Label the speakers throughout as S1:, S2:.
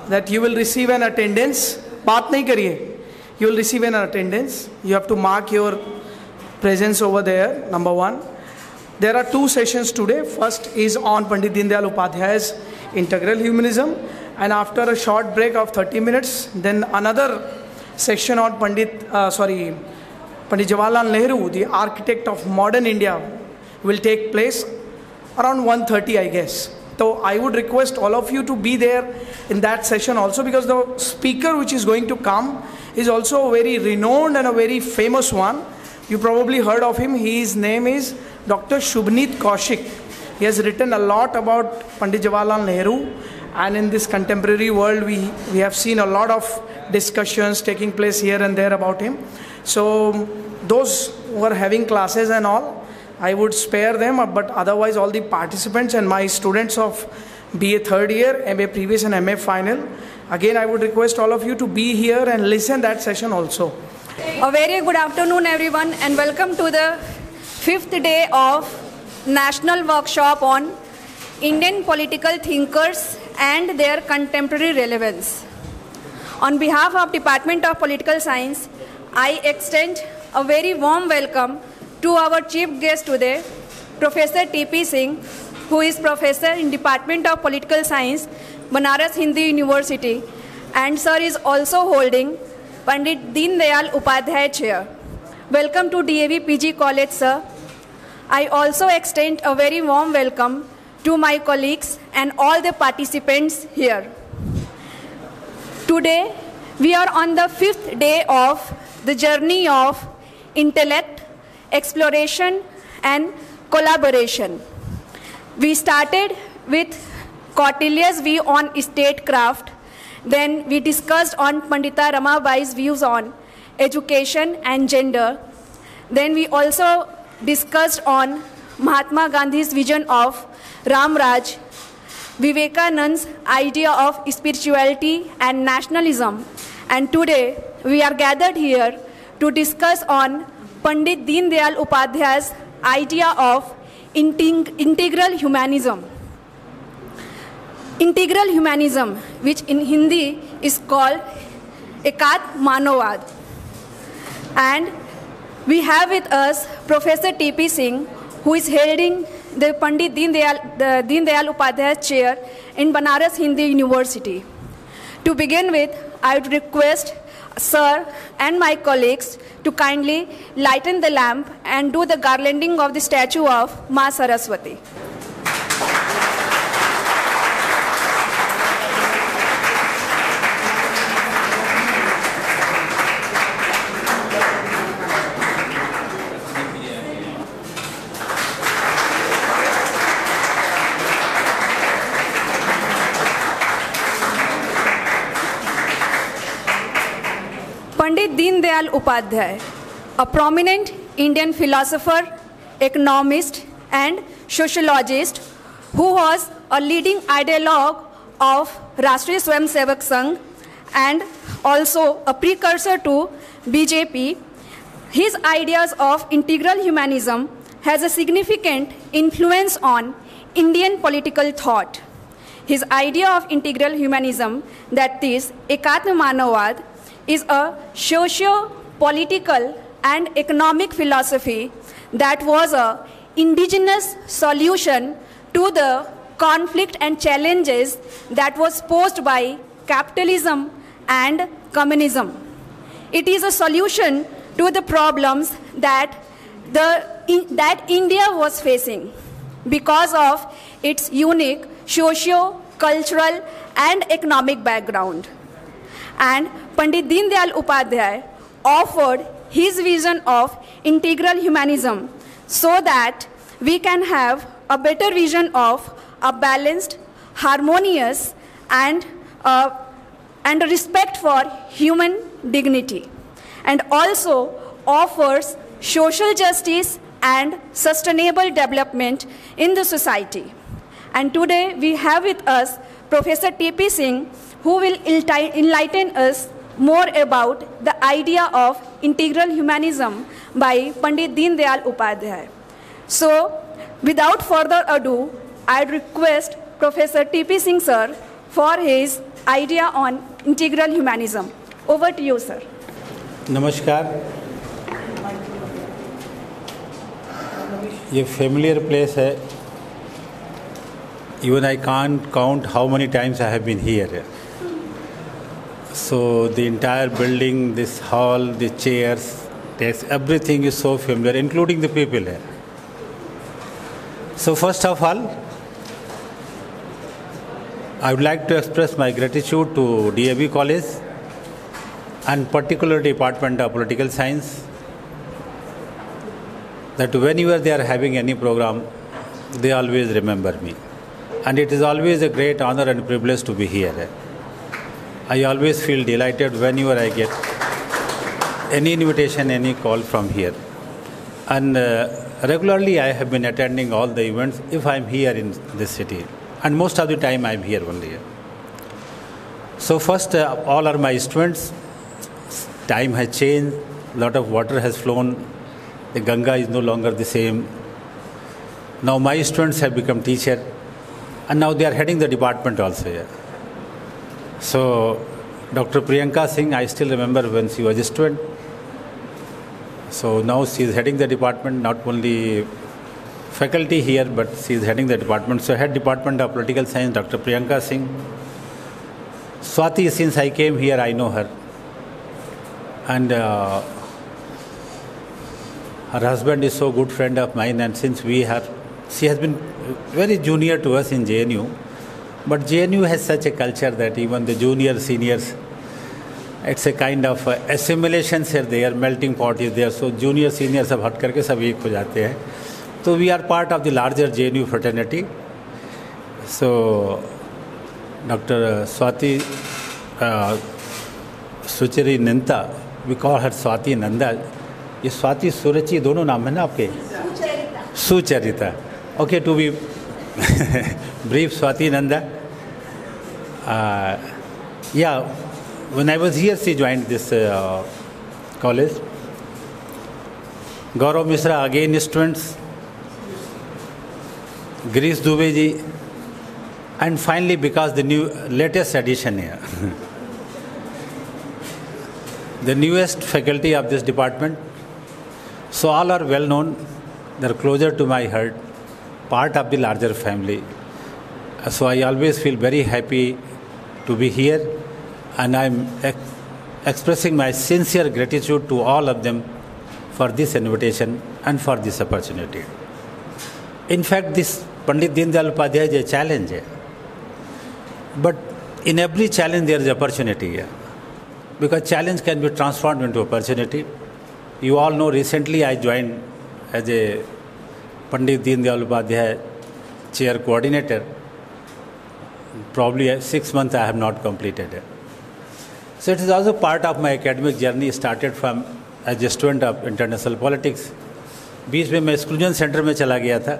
S1: that you will receive an attendance. बात नहीं करिए. You will receive an attendance. You have to mark your presence over there, number one. There are two sessions today. First is on Pandit Deendayal Upadhyay's Integral Humanism, and after a short break of 30 minutes, then another section on Pandit Jawaharlal Nehru, the architect of modern India, will take place around 1:30, I guess. So I would request all of you to be there in that session also, because the speaker which is going to come is also a very renowned and a very famous one. You probably heard of him. His name is Dr. Shubhneet Kaushik. He has written a lot about Pandit Jawaharlal Nehru, and in this contemporary world we have seen a lot of discussions taking place here and there about him. So those who are having classes and all, I would spare them, but otherwise all the participants and my students of BA third year, MA previous and MA final, again I would request all of you to be here and listen that session also.
S2: A very good afternoon everyone, and welcome to the 5th day of National Workshop on Indian Political Thinkers and their Contemporary Relevance. On behalf of Department of Political Science, I extend a very warm welcome to our chief guest today, Professor T.P. Singh, who is Professor in Department of Political Science, Banaras Hindu University, and sir is also holding Pandit Deendayal Upadhyay Chair. Welcome to DAV PG College, sir. I also extend a very warm welcome to my colleagues and all the participants here. Today, we are on the 5th day of the journey of intellect, exploration and collaboration. We started with Kautilya's view on statecraft. Then we discussed on Pandita Ramabai's views on education and gender. Then we also discussed on Mahatma Gandhi's vision of Ram Raj, Vivekananda's idea of spirituality and nationalism. And today we are gathered here to discuss on Pandit Deendayal Upadhyay's idea of integral humanism. Integral humanism, which in Hindi is called Ekatma Manavwad. And we have with us Professor T.P. Singh, who is holding the Pandit Deendayal Upadhyay Chair in Banaras Hindu University. To begin with, I would request sir and my colleagues to kindly lighten the lamp and do the garlanding of the statue of Ma Saraswati. Pandit Deendayal Upadhyay, a prominent Indian philosopher, economist and sociologist who was a leading ideologue of Rashtriya Swayamsevak Sangh and also a precursor to BJP. His ideas of integral humanism has a significant influence on Indian political thought. His idea of integral humanism, that is Ekatma Manavwad, is a socio-political and economic philosophy that was an indigenous solution to the conflict and challenges that was posed by capitalism and communism. It is a solution to the problems that India was facing because of its unique socio-cultural and economic background. And Pandit Deendayal Upadhyay offered his vision of integral humanism so that we can have a better vision of a balanced, harmonious, and a respect for human dignity, and also offers social justice and sustainable development in the society. And today we have with us Professor T.P. Singh, who will enlighten us more about the idea of integral humanism by Pandit Deendayal Upadhyay. So, without further ado, I request Professor T.P. Singh sir for his idea on integral humanism. Over to you, sir.
S3: नमस्कार. ये familiar place है. Even I can't count how many times I have been here. So the entire building, this hall, the chairs, everything is so familiar, including the people here. So first of all, I would like to express my gratitude to DAV College and particular Department of Political Science that whenever they are having any program, they always remember me. And it is always a great honor and privilege to be here. I always feel delighted whenever I get any invitation, any call from here. And regularly I have been attending all the events if I am here in this city. And most of the time I am here only. So first, all are my students. Time has changed. A lot of water has flown. The Ganga is no longer the same. Now my students have become teachers. And now they are heading the department also here. So, Dr. Priyanka Singh, I still remember when she was a student. So now she is heading the department, not only faculty here, but she is heading the department. So head Department of Political Science, Dr. Priyanka Singh. Swati, since I came here, I know her. And her husband is so good friend of mine, and since she has been very junior to us in JNU. But JNU has such a culture that even the junior, seniors, it's a kind of assimilation है there, melting pot is there. So junior, senior सब हट करके सब एक हो जाते हैं. So we are part of the larger JNU fraternity. So Dr. Swati Suchari Nanta, we call her Swati Nanda. ये स्वाति सुरचि दोनों नाम है ना आपके? Sucharita. Okay, to be brief, Swati Nanda. Yeah, when I was here, she joined this college. Gaurav Misra, again students. Girish Dubey ji. And finally, because the latest addition here. The newest faculty of this department. So all are well known. They are closer to my heart. Part of the larger family. So I always feel very happy to be here, and I'm expressing my sincere gratitude to all of them for this invitation and for this opportunity. In fact, this Pandit Deen Dayal Upadhyay is a challenge. But in every challenge there is opportunity. Because challenge can be transformed into opportunity. You all know recently I joined as a Pandit Deen Dayal Upadhyay chair coordinator. Probably 6 months I have not completed it. So it is also part of my academic journey, started from as a student of international politics. बीच में मैं exclusion centre में चला गया था,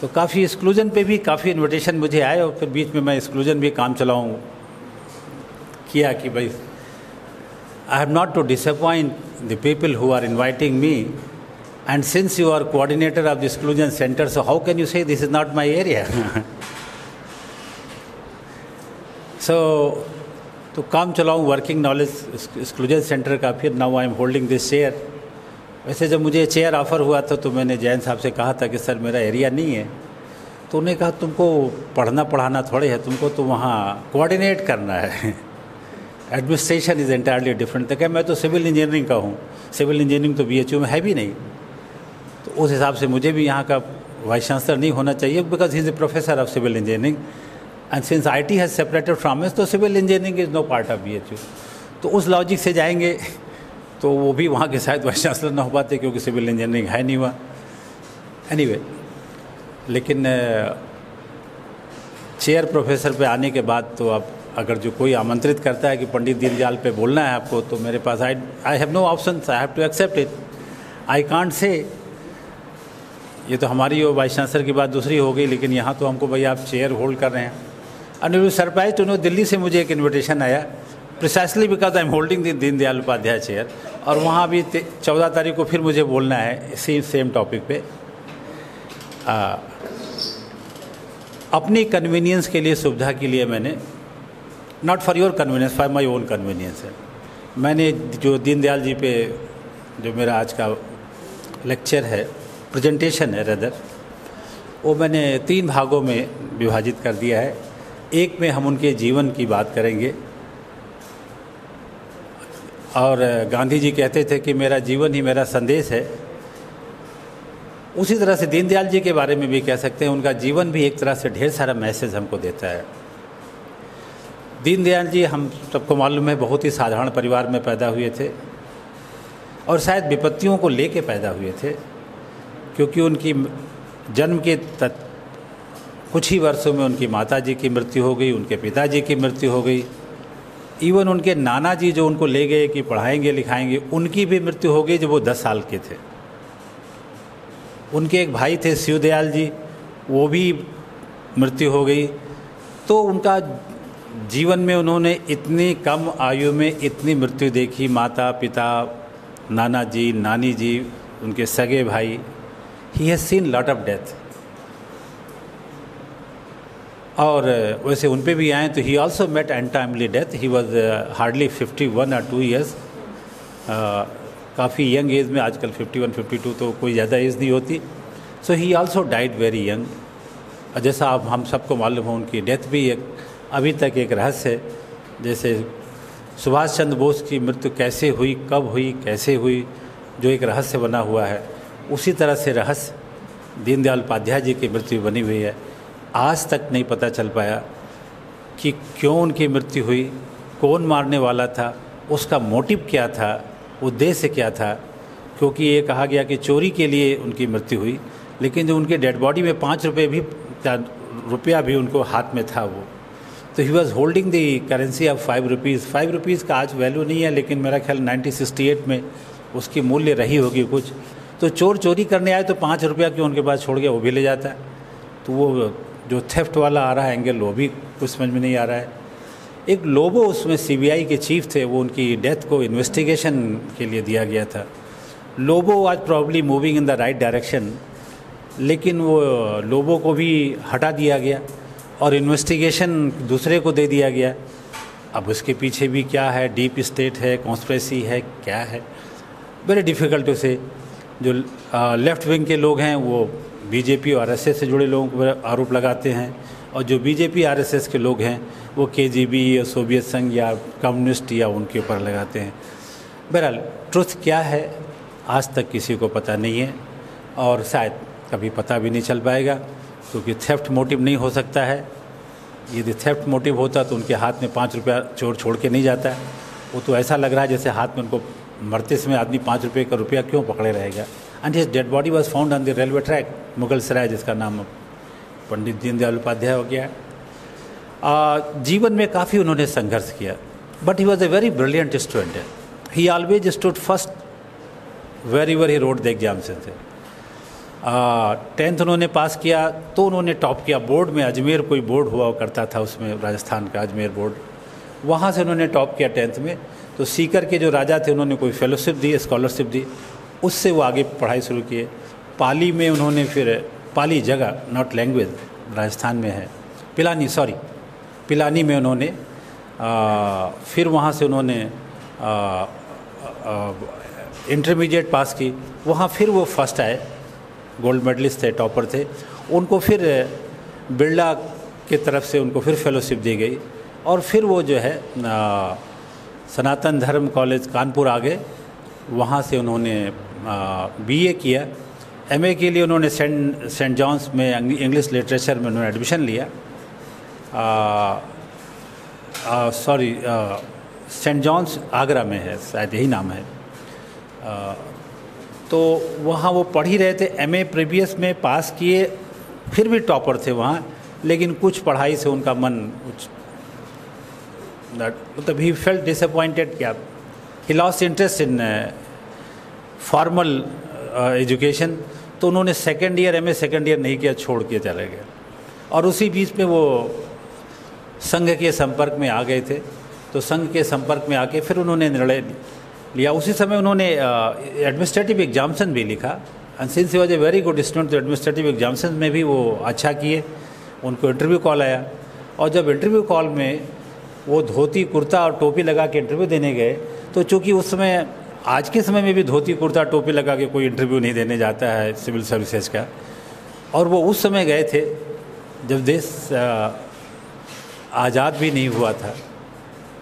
S3: तो काफ़ी exclusion पे भी काफ़ी इन्विटेशन मुझे आए, और फिर बीच में मैं एक्सक्लूजन भी काम चलाऊँ किया कि भाई I have not to disappoint the people who are inviting me, and since you are coordinator of the exclusion center, so how can you say this is not my area? So तो काम चलाऊँ working knowledge exclusion centre का, फिर now I am holding this chair. वैसे जब मुझे chair offer हुआ था तो मैंने जैन साहब से कहा था कि सर मेरा एरिया नहीं है, तो उन्होंने कहा तुमको पढ़ना पढ़ाना थोड़े है, तुमको तो वहाँ कोऑर्डिनेट करना है, एडमिनिस्ट्रेशन इज़ एंटायरली डिफरेंट. तो क्या मैं तो सिविल इंजीनियरिंग का हूँ, सिविल इंजीनियरिंग तो BHU में है भी नहीं, तो उस हिसाब से मुझे भी यहाँ का वाइस चांसलर नहीं होना चाहिए, because he is a professor of civil engineering. And since IT has separated from us, तो civil engineering is no part of BHU. तो उस लॉजिक से जाएंगे तो वो भी वहाँ के शायद वाइस चांसलर ना हो पाते, क्योंकि सिविल इंजीनियरिंग है नहीं हुआ. एनीवे, लेकिन चेयर प्रोफेसर पे आने के बाद तो अब अगर जो कोई आमंत्रित करता है कि पंडित दीनदयाल पे बोलना है आपको, तो मेरे पास I have no option, I have to accept it. I can't say ये तो हमारी वो वाइस चांसलर की बात दूसरी हो गई, लेकिन यहाँ तो हमको भाई आप चेयर होल्ड कर रहे हैं. And we surprise to know, Delhi से मुझे एक इन्विटेशन आया, precisely because I am holding the Deendayal Upadhyay chair, और वहाँ भी 14 तारीख को फिर मुझे बोलना है सेम टॉपिक पे. अपनी कन्वीनियंस के लिए, सुविधा के लिए मैंने not for your convenience, for my own convenience है। मैंने जो दीनदयाल जी पे जो मेरा आज का लेक्चर है, प्रेजेंटेशन है रेदर, वो मैंने 3 भागों में विभाजित कर दिया है। एक में हम उनके जीवन की बात करेंगे, और गांधी जी कहते थे कि मेरा जीवन ही मेरा संदेश है। उसी तरह से दीनदयाल जी के बारे में भी कह सकते हैं, उनका जीवन भी एक तरह से ढेर सारा मैसेज हमको देता है। दीनदयाल जी, हम सबको मालूम है, बहुत ही साधारण परिवार में पैदा हुए थे और शायद विपत्तियों को लेके पैदा हुए थे, क्योंकि उनकी जन्म के कुछ ही वर्षों में उनकी माता जी की मृत्यु हो गई, उनके पिताजी की मृत्यु हो गई। इवन उनके नाना जी जो उनको ले गए कि पढ़ाएंगे लिखाएंगे, उनकी भी मृत्यु हो गई जब वो 10 साल के थे। उनके एक भाई थे शिवदयाल जी, वो भी मृत्यु हो गई। तो उनका जीवन में उन्होंने इतनी कम आयु में इतनी मृत्यु देखी, माता पिता, नाना जी, नानी जी, उनके सगे भाई। He has seen lot of death. और वैसे उन पे भी आए तो he also met untimely death. He was hardly 51 or 2 years, काफ़ी यंग एज में। आजकल 51-52 तो कोई ज़्यादा एज नहीं होती। So he also died very young. जैसा आप हम सबको मालूम हो, उनकी डेथ भी एक अभी तक एक रहस्य है। जैसे सुभाष चंद्र बोस की मृत्यु कैसे हुई, कब हुई, कैसे हुई, जो एक रहस्य बना हुआ है, उसी तरह से रहस्य दीनदयाल उपाध्याय जी की मृत्यु बनी हुई है। आज तक नहीं पता चल पाया कि क्यों उनकी मृत्यु हुई, कौन मारने वाला था, उसका मोटिव क्या था, उद्देश्य क्या था। क्योंकि ये कहा गया कि चोरी के लिए उनकी मृत्यु हुई, लेकिन जो उनके डेड बॉडी में 5 रुपया भी उनको हाथ में था वो। तो he was holding the currency of 5 rupees. 5 rupees का आज वैल्यू नहीं है, लेकिन मेरा ख्याल 1968 में उसकी मूल्य रही होगी कुछ। तो चोर चोरी करने आए तो 5 रुपया क्यों उनके पास छोड़ गया, वो भी ले जाता है। तो वो जो थेफ्ट वाला आ रहा है एंगल, वो भी कुछ समझ में नहीं आ रहा है। एक लोबो उसमें सीबीआई के चीफ थे, वो उनकी डेथ को इन्वेस्टिगेशन के लिए दिया गया था। लोबो आज probably moving in the right direction, लेकिन वो लोबो को भी हटा दिया गया और इन्वेस्टिगेशन दूसरे को दे दिया गया। अब उसके पीछे भी क्या है, डीप स्टेट है, कॉन्स्पिरेसी है, क्या है, वेरी डिफ़िकल्ट टू से। जो लेफ़्ट विंग के लोग हैं वो बीजेपी और आरएसएस से जुड़े लोगों पर आरोप लगाते हैं, और जो बीजेपी आरएसएस के लोग हैं वो केजीबी या सोवियत संघ या कम्युनिस्ट या उनके ऊपर लगाते हैं। बहरहाल ट्रुथ क्या है आज तक किसी को पता नहीं है, और शायद कभी पता भी नहीं चल पाएगा, क्योंकि थेफ्ट मोटिव नहीं हो सकता है। यदि थेफ्ट मोटिव होता तो उनके हाथ में 5 रुपया चोर छोड़ के नहीं जाता है। वो तो ऐसा लग रहा है जैसे हाथ में उनको मरते समय आदमी 5 रुपये का रुपया क्यों पकड़े रहेगा। And his dead body was found on the railway track, Mughal Sarai, जिसका नाम पंडित दीनदयाल उपाध्याय हो गया। जीवन में काफ़ी उन्होंने संघर्ष किया, but he was a very brilliant student. He always stood first wherever he wrote the exams थे। 10th उन्होंने पास किया तो उन्होंने टॉप किया। बोर्ड में अजमेर कोई बोर्ड हुआ करता था, उसमें राजस्थान का अजमेर बोर्ड, वहाँ से उन्होंने टॉप किया 10th में। तो सीकर के जो राजा थे उन्होंने कोई फेलोशिप दी, स्कॉलरशिप दी, उससे वो आगे पढ़ाई शुरू किए। पाली में उन्होंने फिर, पाली जगह नॉट लैंग्वेज, राजस्थान में है, पिलानी में उन्होंने फिर वहाँ से उन्होंने इंटरमीडिएट पास की। वहाँ फिर वो फर्स्ट आए, गोल्ड मेडलिस्ट थे, टॉपर थे। उनको फिर बिरला की तरफ से उनको फिर फेलोशिप दी गई, और फिर वो जो है सनातन धर्म कॉलेज कानपुर आ गए। वहाँ से उन्होंने बीए किया। एमए के लिए उन्होंने सेंट जॉन्स में इंग्लिश लिटरेचर में उन्होंने एडमिशन लिया। सेंट जॉन्स आगरा में है, शायद यही नाम है। तो वहाँ वो पढ़ ही रहे थे। एमए प्रीवियस में पास किए, फिर भी टॉपर थे वहाँ, लेकिन कुछ पढ़ाई से उनका मन कुछ, मतलब ही फेल्ट डिसअपॉइंटेड, क्या he lost interest in formal education. तो उन्होंने सेकेंड ईयर नहीं किया, छोड़ के चले गए। और उसी बीच में वो संघ के संपर्क में आ गए थे। तो संघ के संपर्क में आके फिर उन्होंने निर्णय लिया। उसी समय उन्होंने एडमिनिस्ट्रेटिव एग्जाम्सन भी लिखा, and since he was a very good student, तो एडमिनिस्ट्रेटिव एग्जाम्सन में भी वो अच्छा किए। उनको इंटरव्यू कॉल आया, और जब इंटरव्यू कॉल में वो धोती कुर्ता और टोपी लगा के इंटरव्यू देने गए, तो चूँकि उस समय, आज के समय में भी धोती कुर्ता टोपी लगा के कोई इंटरव्यू नहीं देने जाता है सिविल सर्विसेज का, और वो उस समय गए थे जब देश आज़ाद भी नहीं हुआ था,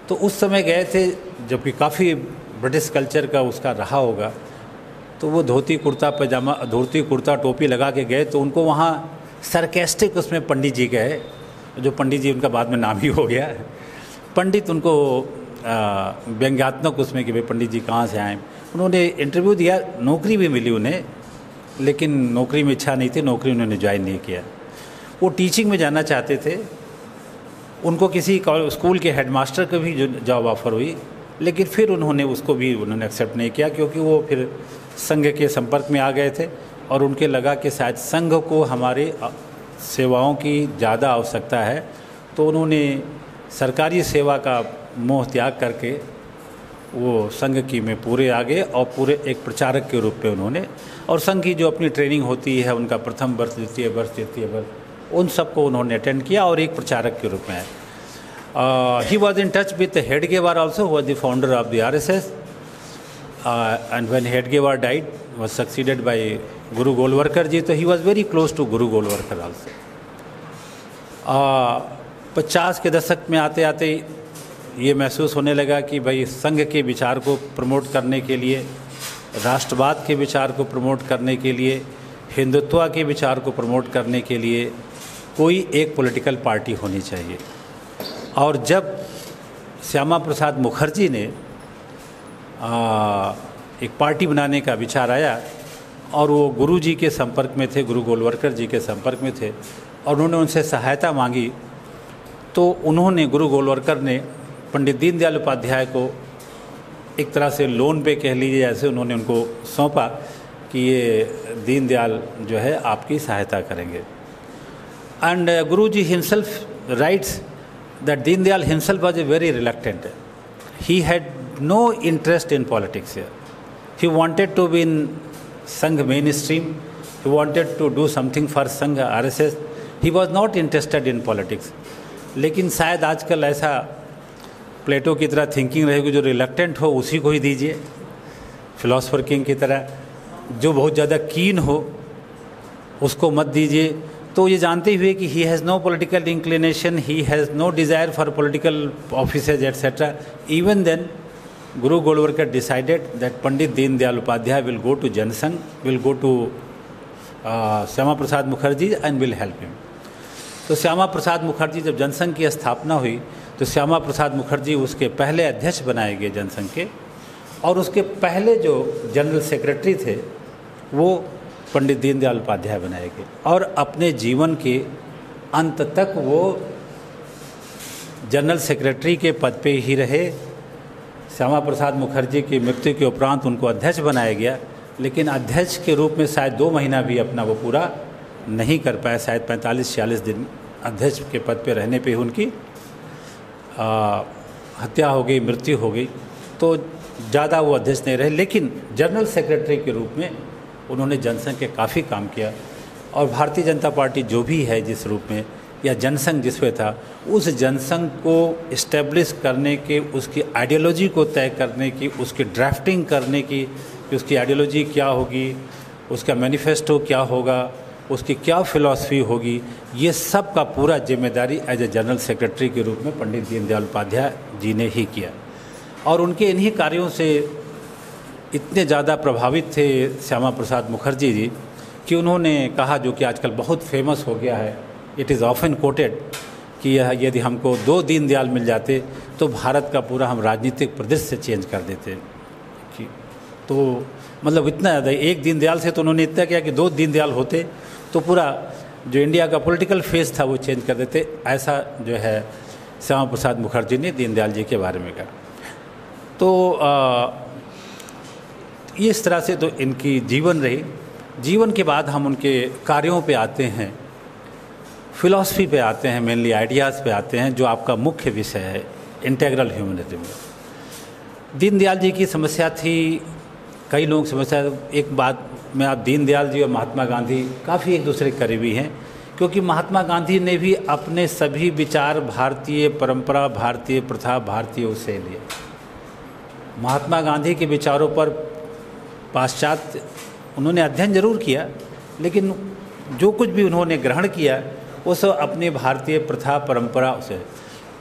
S3: तो उस समय गए थे जबकि काफ़ी ब्रिटिश कल्चर का उसका रहा होगा, तो वो धोती कुर्ता पैजामा, धोती कुर्ता टोपी लगा के गए, तो उनको वहाँ सरकेस्टिक उसमें पंडित जी गए, जो पंडित जी उनका बाद में नाम ही हो गया, पंडित उनको व्यंग्यात्मक उसमें कि भाई पंडित जी कहाँ से आए। उन्होंने इंटरव्यू दिया, नौकरी भी मिली उन्हें, लेकिन नौकरी में इच्छा नहीं थी, नौकरी उन्होंने ज्वाइन नहीं किया। वो टीचिंग में जाना चाहते थे, उनको किसी स्कूल के हेडमास्टर को भी जॉब ऑफ़र हुई, लेकिन फिर उन्होंने उसको भी एक्सेप्ट नहीं किया, क्योंकि वो फिर संघ के संपर्क में आ गए थे और उनके लगा कि शायद संघ को हमारी सेवाओं की ज़्यादा आवश्यकता है, तो उन्होंने सरकारी सेवा का मोह त्याग करके वो संघ की में पूरे आ गए और पूरे एक प्रचारक के रूप में उन्होंने, और संघ की जो अपनी ट्रेनिंग होती है, उनका प्रथम वर्ष, द्वितीय वर्ष, तृतीय वर्ष, उन सबको उन्होंने अटेंड किया और एक प्रचारक के रूप में आए। He was in touch with Hedgewar also, was the founder of the RSS, and when Hedgewar died, was succeeded by Guru Golwarkar ji, so he was very close to Guru Golwarkar also. 50 के दशक में आते आते ये महसूस होने लगा कि भाई संघ के विचार को प्रमोट करने के लिए, राष्ट्रवाद के विचार को प्रमोट करने के लिए, हिंदुत्व के विचार को प्रमोट करने के लिए कोई एक पॉलिटिकल पार्टी होनी चाहिए। और जब श्यामा प्रसाद मुखर्जी ने एक पार्टी बनाने का विचार आया और वो गुरु जी के संपर्क में थे, गुरु गोलवरकर जी के संपर्क में थे, और उन्होंने उनसे सहायता मांगी, तो उन्होंने, गुरु गोलवरकर ने पंडित दीनदयाल उपाध्याय को एक तरह से लोन पे कह लीजिए, जैसे उन्होंने उनको सौंपा कि ये दीनदयाल जो है आपकी सहायता करेंगे। And Guru ji himself writes that Deendayal himself was a very reluctant, he had no interest in politics here. He wanted to be in Sangh mainstream. He wanted to do something for Sangh RSS. He was not interested in politics. लेकिन शायद आजकल ऐसा प्लेटो की तरह thinking रहेगी, जो reluctant हो उसी को ही दीजिए, फिलोसफर किंग की तरह, जो बहुत ज़्यादा कीन हो उसको मत दीजिए। तो ये जानते हुए कि he has no political inclination, he has no desire for political offices etcetera, even then Guru Golwarkar decided that Pandit Deendayal Upadhyay will go to Janasangh, will go to Shyama Prasad Mukherjee and will help him. तो श्यामा प्रसाद मुखर्जी, जब जनसंघ की स्थापना हुई तो श्यामा प्रसाद मुखर्जी उसके पहले अध्यक्ष बनाए गए जनसंघ के, और उसके पहले जो जनरल सेक्रेटरी थे वो पंडित दीनदयाल उपाध्याय बनाए गए, और अपने जीवन के अंत तक वो जनरल सेक्रेटरी के पद पे ही रहे। श्यामा प्रसाद मुखर्जी की मृत्यु के उपरांत उनको अध्यक्ष बनाया गया, लेकिन अध्यक्ष के रूप में शायद 2 महीना भी अपना वो पूरा नहीं कर पाया, शायद 45-46 दिन अध्यक्ष के पद पे रहने पे उनकी हत्या हो गई, मृत्यु हो गई, तो ज़्यादा वो अध्यक्ष नहीं रहे। लेकिन जनरल सेक्रेटरी के रूप में उन्होंने जनसंघ के काफ़ी काम किया, और भारतीय जनता पार्टी जो भी है जिस रूप में, या जनसंघ जिसमें था, उस जनसंघ को इस्टेब्लिश करने के, उसकी आइडियोलॉजी को तय करने की, उसकी ड्राफ्टिंग करने की, कि उसकी आइडियोलॉजी क्या होगी, उसका मैनिफेस्टो क्या होगा, उसकी क्या फ़िलॉसफी होगी, ये सब का पूरा जिम्मेदारी एज ए जनरल सेक्रेटरी के रूप में पंडित दीनदयाल उपाध्याय जी ने ही किया। और उनके इन्हीं कार्यों से इतने ज़्यादा प्रभावित थे श्यामा प्रसाद मुखर्जी जी कि उन्होंने कहा, जो कि आजकल बहुत फेमस हो गया है, इट इज़ ऑफन कोटेड, कि यह यदि हमको 2 दीनदयाल मिल जाते तो भारत का पूरा हम राजनीतिक परिदृश्य चेंज कर देते। कि तो मतलब इतना ज़्यादा, एक दीनदयाल से तो उन्होंने इतना किया कि 2 दीनदयाल होते तो पूरा जो इंडिया का पॉलिटिकल फेस था वो चेंज कर देते। ऐसा जो है श्यामा प्रसाद मुखर्जी ने दीनदयाल जी के बारे में कहा। तो इस तरह से तो इनकी जीवन रही। जीवन के बाद हम उनके कार्यों पे आते हैं, फिलॉसफी पे आते हैं, मेनली आइडियाज़ पे आते हैं, जो आपका मुख्य विषय है इंटीग्रल ह्यूमनिज्म में। दीनदयाल जी की समस्या थी, कई लोग समस्या, एक बात में, आप दीनदयाल जी और महात्मा गांधी काफ़ी एक दूसरे के करीबी हैं, क्योंकि महात्मा गांधी ने भी अपने सभी विचार भारतीय परंपरा, भारतीय प्रथा, भारतीय उससे लिए। महात्मा गांधी के विचारों पर पाश्चात्य उन्होंने अध्ययन जरूर किया, लेकिन जो कुछ भी उन्होंने ग्रहण किया वो सब अपनी भारतीय प्रथा परंपरा से।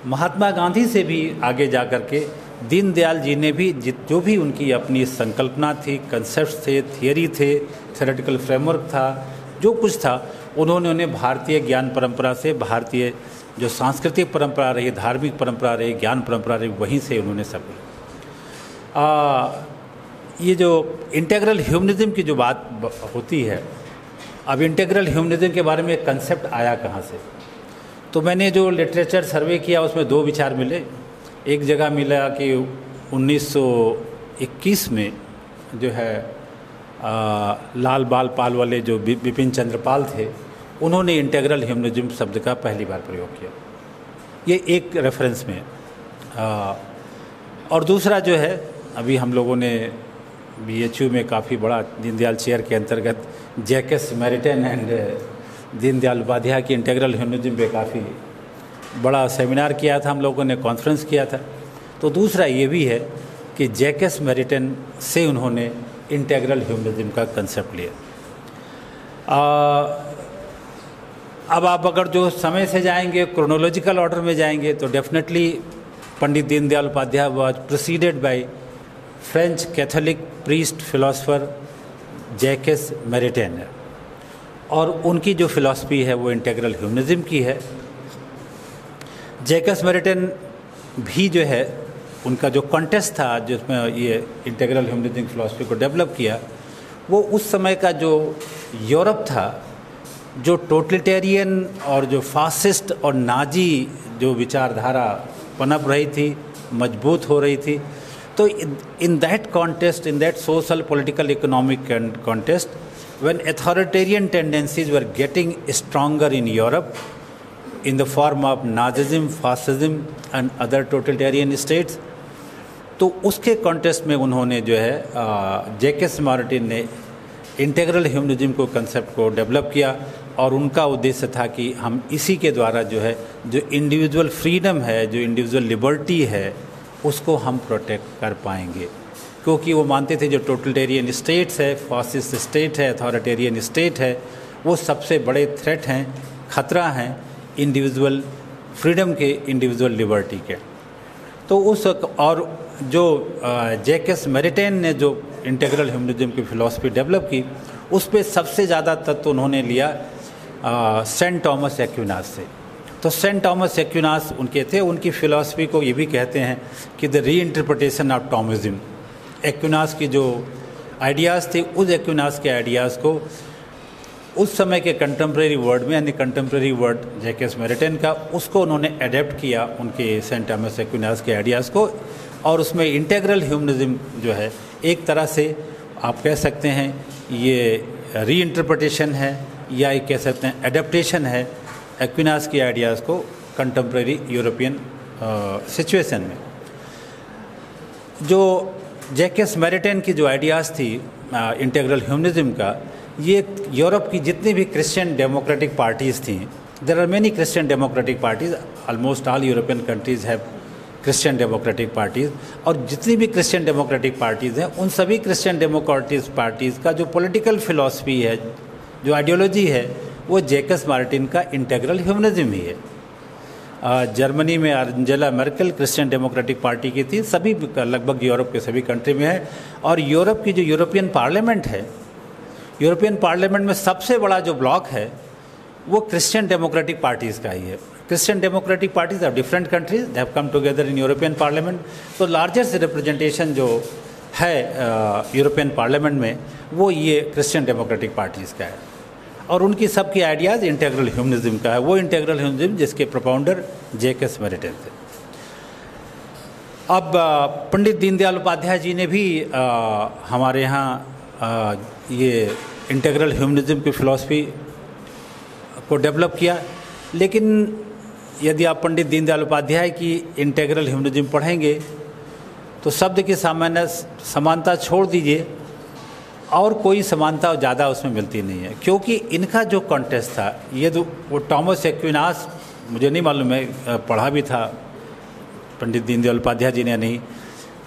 S3: महात्मा गांधी से भी आगे जा कर के दीनदयाल जी ने भी जो भी उनकी अपनी संकल्पना थी, कंसेप्ट थे, थियरी थे, थ्योरेटिकल फ्रेमवर्क था, जो कुछ था, उन्होंने भारतीय ज्ञान परंपरा से, भारतीय जो सांस्कृतिक परंपरा रही, धार्मिक परंपरा रही, ज्ञान परंपरा रही, वहीं से उन्होंने सब ये जो इंटीग्रल ह्यूमनिज्म की जो बात होती है, अब इंटीग्रल ह्यूमनिज्म के बारे में कंसेप्ट आया कहाँ से? तो मैंने जो लिटरेचर सर्वे किया उसमें दो विचार मिले। एक जगह मिला कि 1921 में जो है लाल बाल पाल वाले जो बिपिन चंद्र पाल थे, उन्होंने इंटीग्रल ह्यूमनिज्म शब्द का पहली बार प्रयोग किया। ये एक रेफरेंस में। और दूसरा जो है, अभी हम लोगों ने BHU में काफ़ी बड़ा दीनदयाल चेयर के अंतर्गत जैकस मेरिटन एंड दीनदयाल उपाध्याय की इंटीग्रल ह्यूमनिज्म पे काफ़ी बड़ा सेमिनार किया था, हम लोगों ने कॉन्फ्रेंस किया था। तो दूसरा ये भी है कि जैकस मेरिटन से उन्होंने इंटीग्रल ह्यूमनिज्म का कंसेप्ट लिया। अब आप अगर जो समय से जाएंगे, क्रोनोलॉजिकल ऑर्डर में जाएंगे, तो definitely Pandit Deendayal Upadhyaya was preceded by French Catholic priest philosopher Jacques Maritain है, और उनकी जो फिलॉसफी है वो इंटीग्रल ह्यूमनिज्म की है। जैकस मेरिटन भी जो है, उनका जो कॉन्टेस्ट था जिसमें ये इंटीग्रल ह्यूमनिज्म फिलॉसफी को डेवलप किया, वो उस समय का जो यूरोप था, जो टोटलिटेरियन और जो फासिस्ट और नाजी जो विचारधारा पनप रही थी, मजबूत हो रही थी। तो in that contest, in that social political economic contest, when authoritarian tendencies were getting stronger in Europe in the form of Nazism, fascism and other totalitarian states, तो उसके कॉन्टेस्ट में उन्होंने जो है जैकस मेरिटन ने इंटीग्रल ह्यूमनिज्म को concept को develop किया, और उनका उद्देश्य था कि हम इसी के द्वारा जो है, जो इंडिविजुअल फ्रीडम है, जो इंडिविजुअल लिबर्टी है, उसको हम प्रोटेक्ट कर पाएंगे। क्योंकि वो मानते थे जो टोटलिटेरियन स्टेट्स है, फासिस्ट स्टेट है, अथॉरिटेरियन स्टेट है, वो सबसे बड़े थ्रेट हैं, खतरा हैं इंडिविजुअल फ्रीडम के, इंडिविजुअल लिबर्टी के। तो उस और जो जैकस मेरिटन ने जो इंटीग्रल ह्यूमनिज्म की फिलॉसफी डेवलप की, उस पर सबसे ज़्यादा तत्व उन्होंने लिया सेंट थॉमस एक्विनास से। तो सेंट थॉमस एक्विनास उनके थे, उनकी फ़िलॉसफी को ये भी कहते हैं कि द री इंटरप्रिटेशन ऑफ थॉमसिज्म। एक्विनास की जो आइडियाज़ थे, उस एक्विनास के आइडियाज़ को उस समय के कंटेम्प्रेरी वर्ड में, यानी कंटेम्प्रेरी वर्ड जैकस मेरिटन का, उसको उन्होंने एडेप्ट किया उनके सेंट थॉमस एक्विनास के आइडियाज़ को, और उसमें इंटीग्रल ह्यूमनिज्म जो है, एक तरह से आप कह सकते हैं ये री इंटरप्रिटेशन है, या ये कह सकते हैं एडेप्टेशन है एक्विनास की आइडियाज़ को कंटेम्प्रेरी यूरोपियन सिचुएशन में। जो जैकस मेरिटन की जो आइडियाज़ थी इंटीग्रल ह्यूमनिज्म का, ये यूरोप की जितनी भी क्रिश्चियन डेमोक्रेटिक पार्टीज़ थी, there are many Christian democratic parties, almost all European countries have Christian democratic parties, और जितनी भी क्रिश्चियन डेमोक्रेटिक पार्टीज़ हैं, उन सभी क्रिश्चियन डेमोक्रेटिक पार्टीज़ का जो पॉलिटिकल फिलॉसफी है, जो आइडियोलॉजी है, वो जैकस मेरिटन का इंटीग्रल ह्यूमनिज्म ही है। जर्मनी में Angela Merkel Christian democratic party की थी, सभी लगभग यूरोप के सभी कंट्री में है। और यूरोप की जो यूरोपियन पार्लियामेंट है, यूरोपियन पार्लियामेंट में सबसे बड़ा जो ब्लॉक है वो क्रिश्चियन डेमोक्रेटिक पार्टीज़ का ही है। Christian democratic parties of different countries they have come together in European parliament. तो लार्जेस्ट रिप्रेजेंटेशन जो है यूरोपियन पार्लियामेंट में, वो ये क्रिश्चियन डेमोक्रेटिक पार्टीज़ का है, और उनकी सबकी आइडियाज़ इंटीग्रल ह्यूमनिज्म का है। वो इंटीग्रल ह्यूमनिज्म जिसके प्रोपाउंडर जैकस मेरिटन थे। अब पंडित दीनदयाल उपाध्याय जी ने भी हमारे यहाँ ये इंटीग्रल ह्यूमनिज्म की फ़िलॉसफी को डेवलप किया, लेकिन यदि आप पंडित दीनदयाल उपाध्याय की इंटीग्रल ह्यूमनिज्म पढ़ेंगे तो शब्द की सामान्य समानता छोड़ दीजिए और कोई समानता ज़्यादा उसमें मिलती नहीं है, क्योंकि इनका जो कॉन्टेस्ट था, ये तो वो टॉमस एक्विनास, मुझे नहीं मालूम है, पढ़ा भी था पंडित दीनदयाल उपाध्याय जी ने नहीं,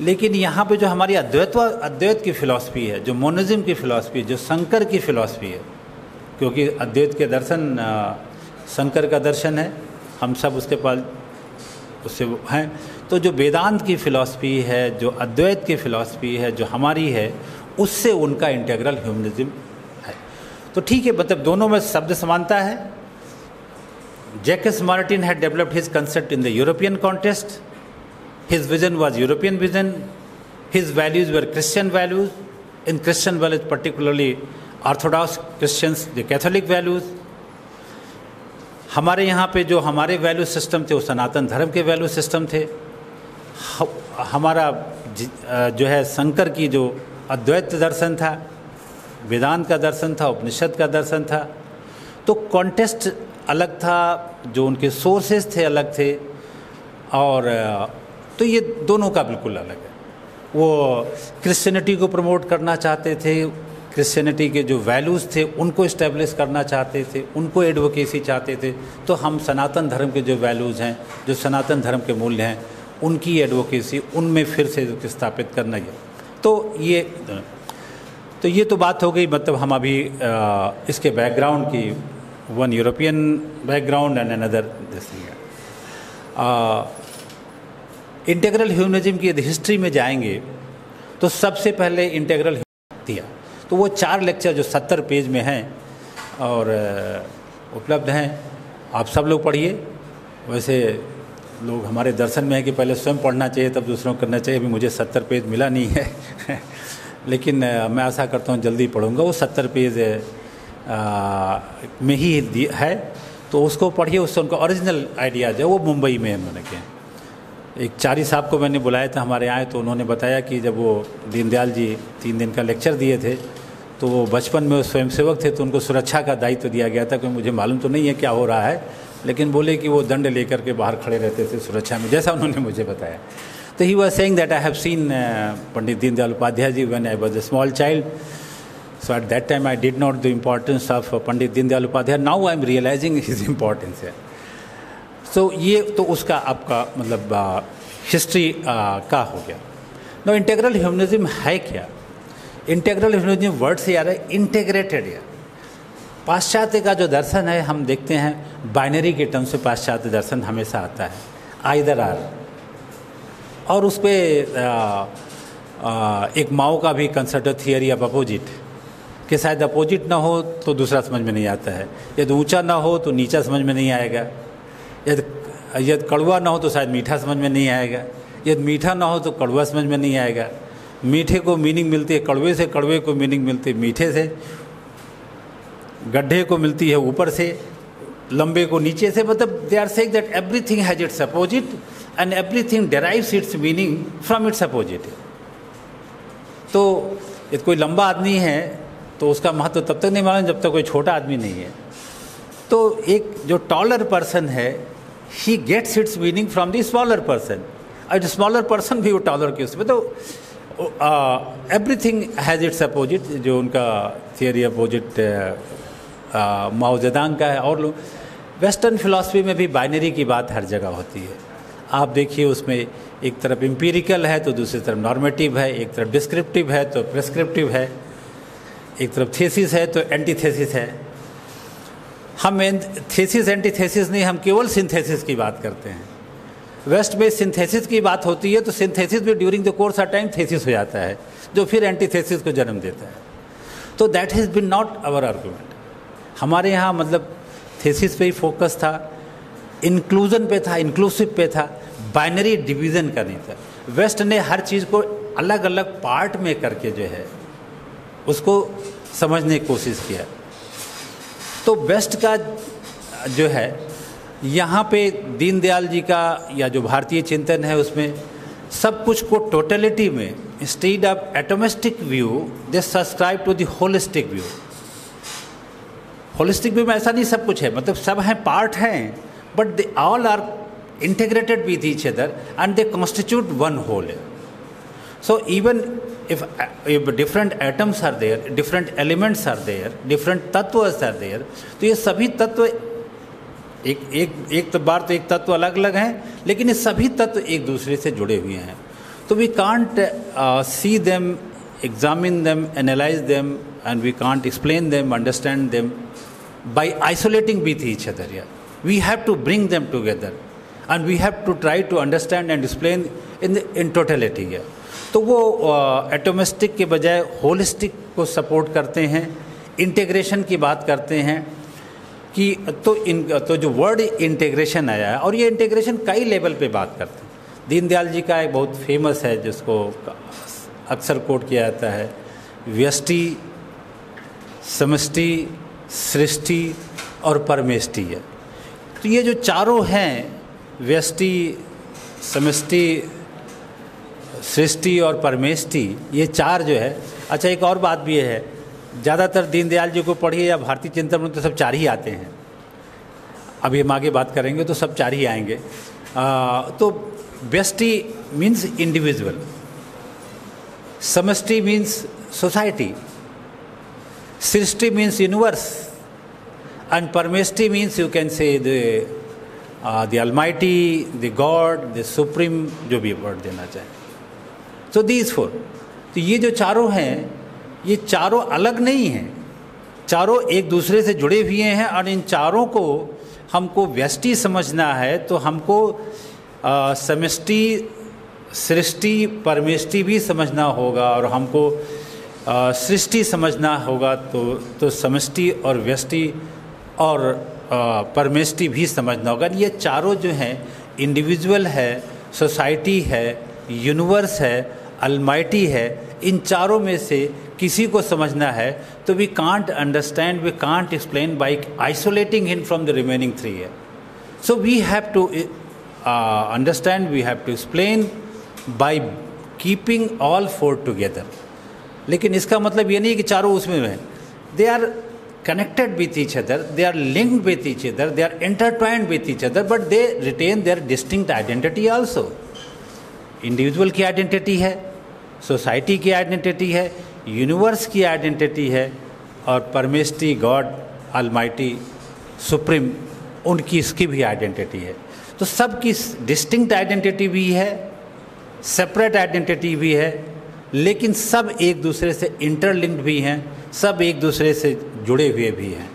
S3: लेकिन यहाँ पे जो हमारी अद्वैत की फ़िलॉसफी है, जो मोनिज़म की फ़िलॉसफी है, जो शंकर की फ़िलॉसफी है, क्योंकि अद्वैत के दर्शन शंकर का दर्शन है, हम सब उसके पास उससे हैं, तो जो वेदांत की फ़िलॉसफी है, जो अद्वैत की फ़िलॉसफी है, जो हमारी है, उससे उनका इंटीग्रल ह्यूमनिज्म है। तो ठीक है, मतलब दोनों में शब्द समानता है। Jacques Martin had developed his concept in the European context. His vision was European vision. His values were Christian values. In Christian values, particularly Orthodox Christians, the Catholic values. हमारे यहाँ पे जो हमारे वैल्यू सिस्टम थे वो सनातन धर्म के value system थे। हमारा जो है शंकर की जो अद्वैत दर्शन था, वेदांत का दर्शन था, उपनिषद का दर्शन था। तो कॉन्टेस्ट अलग था, जो उनके सोर्सेज थे अलग थे, और तो ये दोनों का बिल्कुल अलग है। वो क्रिश्चियनिटी को प्रमोट करना चाहते थे, क्रिश्चियनिटी के जो वैल्यूज़ थे उनको इस्टेब्लिश करना चाहते थे, उनको एडवोकेसी चाहते थे। तो हम सनातन धर्म के जो वैल्यूज़ हैं, जो सनातन धर्म के मूल्य हैं, उनकी एडवोकेसी उनमें फिर से स्थापित करना है। तो ये तो बात हो गई, मतलब हम अभी इसके बैकग्राउंड की, one European background and another this thing. Integral humanism की यदि हिस्ट्री में जाएंगे तो सबसे पहले इंटीग्रल दिया, तो वो 4 लेक्चर जो 70 पेज में हैं और उपलब्ध हैं, आप सब लोग पढ़िए। वैसे लोग हमारे दर्शन में है कि पहले स्वयं पढ़ना चाहिए तब दूसरों को करना चाहिए। अभी मुझे 70 पेज मिला नहीं है लेकिन मैं आशा करता हूँ जल्दी पढ़ूँगा। वो 70 पेज में ही है, तो उसको पढ़िए। उससे उनका ओरिजिनल आइडियाज़ है, वो मुंबई में उन्होंने किए। एक चारी साहब को मैंने बुलाया था हमारे यहाँ, तो उन्होंने बताया कि जब वो दीनदयाल जी 3 दिन का लेक्चर दिए थे, तो वो बचपन में वो स्वयंसेवक थे, तो उनको सुरक्षा का दायित्व दिया गया था। क्योंकि मुझे मालूम तो नहीं है क्या हो रहा है, लेकिन बोले कि वो दंड लेकर के बाहर खड़े रहते थे सुरक्षा में, जैसा उन्होंने मुझे बताया। तो he was saying that I have seen Pandit Deendayal Upadhyay ji when I was a small child, so at that time I did not the importance of Pandit Deendayal Upadhyay, now I am realising his importance है। सो ये तो उसका आपका मतलब हिस्ट्री का हो गया। No integral humanism है क्या? इंटीग्रल ह्यूमनिज्म वर्ड से आ रहा है इंटीग्रेटेड। या पाश्चात्य का जो दर्शन है, हम देखते हैं बाइनरी के टर्म से पाश्चात्य दर्शन हमेशा आता है, आइदर आर। और उस पर एक माओ का भी कंसेप्ट थियरी ऑफ अपोजिट, कि शायद अपोजिट ना हो तो दूसरा समझ में नहीं आता है, यदि ऊंचा ना हो तो नीचा समझ में नहीं आएगा, यदि कड़वा ना हो तो शायद मीठा समझ में नहीं आएगा, यदि मीठा ना हो तो कड़वा समझ में नहीं आएगा। मीठे को मीनिंग मिलती है कड़वे से, कड़वे को मीनिंग मिलती है मीठे से, गड्ढे को मिलती है ऊपर से, लंबे को नीचे से। मतलब they are saying that everything has its opposite and everything derives its meaning from its opposite. तो यदि कोई लंबा आदमी है तो उसका महत्व तब तक नहीं मालूम जब तक कोई छोटा आदमी नहीं है। तो एक जो टॉलर पर्सन है, he gets its meaning from the smaller person, और स्मॉलर पर्सन भी वो टॉलर के उसमें। तो एवरीथिंग हैज़ इट्स अपोजिट, जो उनका थियरी अपोजिट माओ जेडुंग का है। और लोग वेस्टर्न फिलॉसफी में भी बाइनरी की बात हर जगह होती है। आप देखिए, उसमें एक तरफ एम्पिरिकल है तो दूसरी तरफ नॉर्मेटिव है, एक तरफ डिस्क्रिप्टिव है तो प्रेस्क्रिप्टिव है, एक तरफ थेसिस है तो एंटीथेसिस है। हम थेसिस एंटीथेसिस नहीं, हम केवल सिंथेसिस की बात करते हैं। वेस्ट में सिंथेसिस की बात होती है तो सिंथेसिस भी during the course of time thesis हो जाता है, जो फिर एंटीथेसिस को जन्म देता है। तो that has been not our argument. हमारे यहाँ मतलब थेसिस पे ही फोकस था, इंक्लूजन पे था, इंक्लूसिव पे था, बाइनरी डिवीज़न का नहीं था। वेस्ट ने हर चीज़ को अलग अलग पार्ट में करके जो है उसको समझने की कोशिश किया। तो वेस्ट का जो है यहाँ पे दीनदयाल जी का या जो भारतीय चिंतन है उसमें सब कुछ को टोटलिटी में, instead of atomistic view, they subscribe to the holistic view. Holistic view में ऐसा नहीं सब कुछ है, मतलब सब हैं, पार्ट हैं, but they all are integrated with each other and they constitute one whole. So even if different atoms are there, different elements are there, different तत्वs are there, तो ये सभी तत्व एक तो बार तो एक तत्व अलग अलग हैं, लेकिन ये सभी तत्व एक दूसरे से जुड़े हुए हैं. तो we can't see them, examine them, analyze them, and we can't explain them, understand them by isolating with each other. Yeah. We have to bring them together, and we have to try to understand and explain in totality. Yeah. तो वो atomistic के बजाय holistic को support करते हैं, integration की बात करते हैं कि तो जो वर्ड इंटीग्रेशन आया है, और ये इंटीग्रेशन कई लेवल पे बात करते हैं. दीनदयाल जी का एक बहुत फेमस है जिसको अक्सर कोट किया जाता है, व्यष्टि, समष्टि, सृष्टि और परमेष्टि है. तो ये जो चारों हैं, व्यष्टि, समष्टि, सृष्टि और परमेष्टि, ये चार जो है. अच्छा, एक और बात भी है, ज़्यादातर दीनदयाल जी को पढ़िए या भारतीय चिंतन में तो सब चार ही आते हैं. अभी हम आगे बात करेंगे तो सब चार ही आएंगे. तो व्यष्टि मीन्स इंडिविजुअल, समष्टि मीन्स सोसाइटी, सृष्टि मीन्स यूनिवर्स, एंड परमेष्टि means you can say the almighty, the god, the supreme, जो भी वर्ड देना चाहें. So these four. तो ये जो चारों हैं, ये चारों अलग नहीं हैं, चारों एक दूसरे से जुड़े हुए हैं. और इन चारों को हमको व्यष्टि समझना है तो हमको समष्टि, सृष्टि, परमेष्टि भी समझना होगा, और हमको सृष्टि समझना होगा तो समष्टि और व्यष्टि और परमेष्टि भी समझना होगा. ये चारों जो हैं, इंडिविजुअल है, सोसाइटी है, यूनिवर्स है, अलमाइटी है, इन चारों में से किसी को समझना है तो we can't understand, we can't explain by isolating him from the remaining three है. So we have to understand, we have to explain by keeping all four together. लेकिन इसका मतलब ये नहीं कि चारों उसमें हैं. They are connected with each other, they are linked with each other, they are intertwined with each other, but they retain their distinct identity also. Individual की आइडेंटिटी है, सोसाइटी की आइडेंटिटी है, यूनिवर्स की आइडेंटिटी है, और परमेष्टि, God, Almighty, supreme, उनकी इसकी भी आइडेंटिटी है. तो सबकी डिस्टिंक्ट आइडेंटिटी भी है, सेपरेट आइडेंटिटी भी है, लेकिन सब एक दूसरे से इंटरलिंक्ड भी हैं, सब एक दूसरे से जुड़े हुए भी हैं.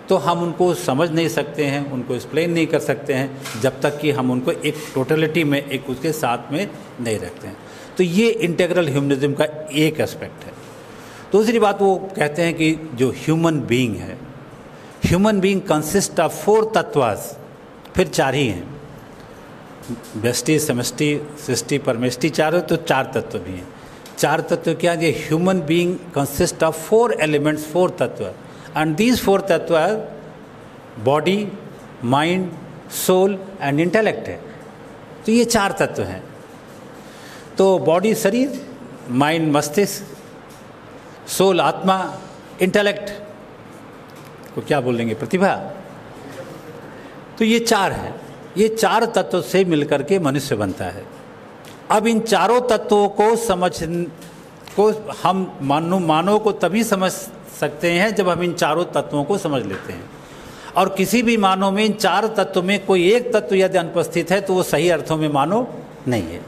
S3: तो हम उनको समझ नहीं सकते हैं, उनको एक्सप्लेन नहीं कर सकते हैं जब तक कि हम उनको एक टोटलिटी में, एक उसके साथ में नहीं रखते हैं. तो ये इंटीग्रल ह्यूमनिज्म का एक एस्पेक्ट है. दूसरी बात वो कहते हैं कि जो ह्यूमन बीइंग है, human being consist of four तत्वास, फिर चार ही हैं, व्यष्टि, समष्टि, सृष्टि, परमेष्टि, चारों, तो चार तत्व भी हैं. चार तत्व क्या है? Human being consist of four elements, four तत्व, एंड दीज फोर तत्व are body, mind, soul and intellect है. तो ये चार तत्व हैं. तो बॉडी शरीर, माइंड मस्तिष्क, सोल आत्मा, इंटेलेक्ट को क्या बोलेंगे, प्रतिभा. तो ये चार है. ये चार तत्व से मिलकर के मनुष्य बनता है. अब इन चारों तत्वों को हम मानव को तभी समझ सकते हैं जब हम इन चारों तत्वों को समझ लेते हैं. और किसी भी मानव में इन चार तत्व में कोई एक तत्व यदि अनुपस्थित है तो वो सही अर्थों में मानव नहीं है.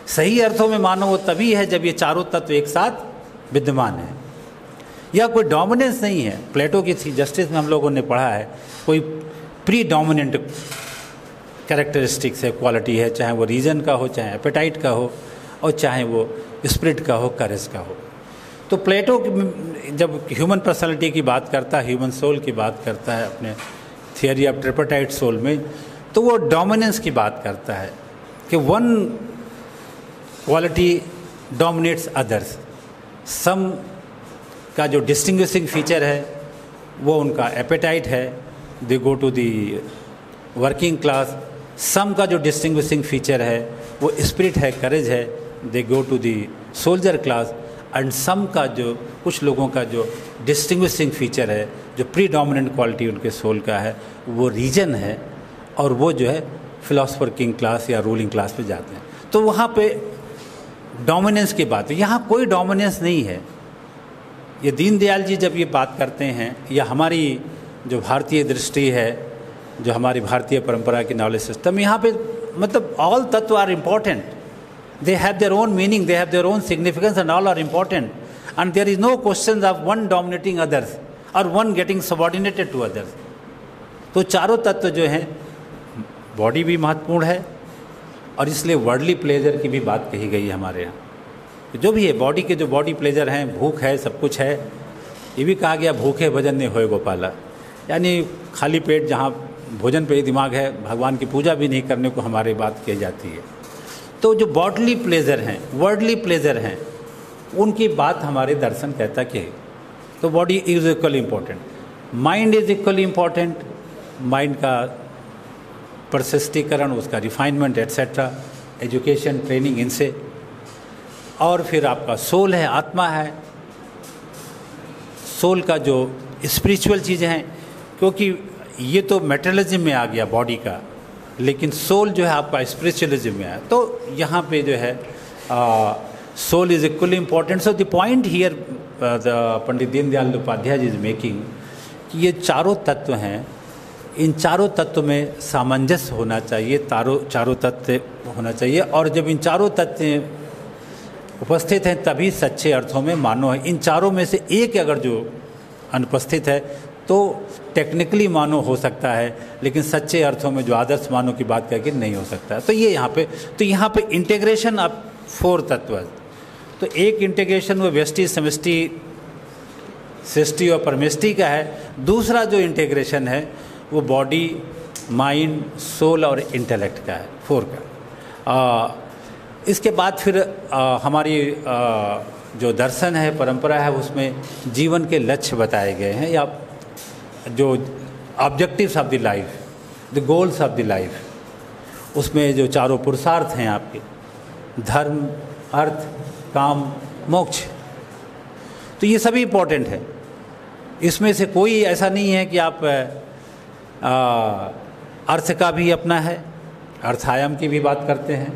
S3: सही अर्थों में मानव वो तभी है जब ये चारों तत्व एक साथ विद्यमान है, या कोई डोमिनेंस नहीं है. प्लेटो की जस्टिस में हम लोगों ने पढ़ा है, कोई प्री डोमिनेंट कैरेक्टरिस्टिक्स है, क्वालिटी है, चाहे वो रीजन का हो, चाहे एपेटाइट का हो, और चाहे वो स्पिरिट का हो, करेज का हो. तो प्लेटो जब ह्यूमन पर्सनालिटी की बात करता है, ह्यूमन सोल की बात करता है अपने थियरी ऑफ ट्रिपर्टाइट सोल में, तो वो डोमिनेंस की बात करता है कि one quality dominates others. Some का जो डिस्टिंग्विशिंग फीचर है वो उनका एपेटाइट है, they go to the working class. Some का जो डिस्टिंग्विशिंग फीचर है वो स्पिरिट है, करेज है, they go to the soldier class. And some का जो कुछ लोगों का जो डिस्टिंग्विशिंग फीचर है, जो प्री डोमिनेंट क्वालिटी उनके सोल का है, वो रीजन है, और वो जो है फिलोसफर किंग क्लास या रूलिंग क्लास पे जाते हैं. तो वहाँ पे डोमिनेंस की बात है, यहाँ कोई डोमिनेंस नहीं है। ये दीनदयाल जी जब ये बात करते हैं, या हमारी जो भारतीय दृष्टि है, जो हमारी भारतीय परंपरा की नॉलेज सिस्टम, यहाँ पे मतलब ऑल तत्व are important, they have their own meaning, they have their own significance and all are important, and there is no question of one dominating others और one getting subordinated to others. तो चारों तत्व जो हैं, body भी महत्वपूर्ण है, और इसलिए वर्ल्डली प्लेजर की भी बात कही गई है हमारे यहाँ। जो भी है बॉडी के, जो बॉडी प्लेजर हैं, भूख है, सब कुछ है। ये भी कहा गया भूखे भजन ने होए गोपाला, यानी खाली पेट जहाँ भोजन पे ही दिमाग है, भगवान की पूजा भी नहीं करने को हमारी बात की जाती है। तो जो बॉडली प्लेजर हैं, वर्ल्डली प्लेजर हैं, उनकी बात हमारे दर्शन कहता कि तो body is equally important, mind is equally important, mind का प्रशिष्टीकरण, उसका रिफाइनमेंट एट्सेट्रा, एजुकेशन, ट्रेनिंग, इनसे। और फिर आपका सोल है, आत्मा है, सोल का जो स्पिरिचुअल चीज़ें हैं, क्योंकि ये तो मेटेरियलिज्म में आ गया बॉडी का, लेकिन सोल जो है आपका स्पिरिचुअलिज्म में है। तो यहाँ पे जो है soul is equally important. So the point here the Pandit Deendayal Upadhyay ji is making कि ये चारों तत्व हैं, इन चारों तत्व में सामंजस्य होना चाहिए, चारों तत्व होना चाहिए, और जब इन चारों तत्व उपस्थित हैं तभी सच्चे अर्थों में मानव है। इन चारों में से एक अगर जो अनुपस्थित है तो टेक्निकली मानव हो सकता है, लेकिन सच्चे अर्थों में जो आदर्श मानव की बात करके नहीं हो सकता है। तो ये यहाँ पे इंटीग्रेशन ऑफ 4 तत्व, तो एक इंटीग्रेशन वो व्यष्टि, समष्टि, सृष्टि और परमेष्टि का है। दूसरा जो इंटीग्रेशन है वो बॉडी, माइंड, सोल और इंटेलेक्ट का है, 4 का। इसके बाद फिर हमारी जो दर्शन है, परंपरा है, उसमें जीवन के लक्ष्य बताए गए हैं, या जो objectives of the life, the goals of the life. उसमें जो चारों पुरुषार्थ हैं आपके, धर्म, अर्थ, काम, मोक्ष, तो ये सभी इम्पोर्टेंट है। इसमें से कोई ऐसा नहीं है कि आप अर्थ का भी अपना है, अर्थायाम की भी बात करते हैं।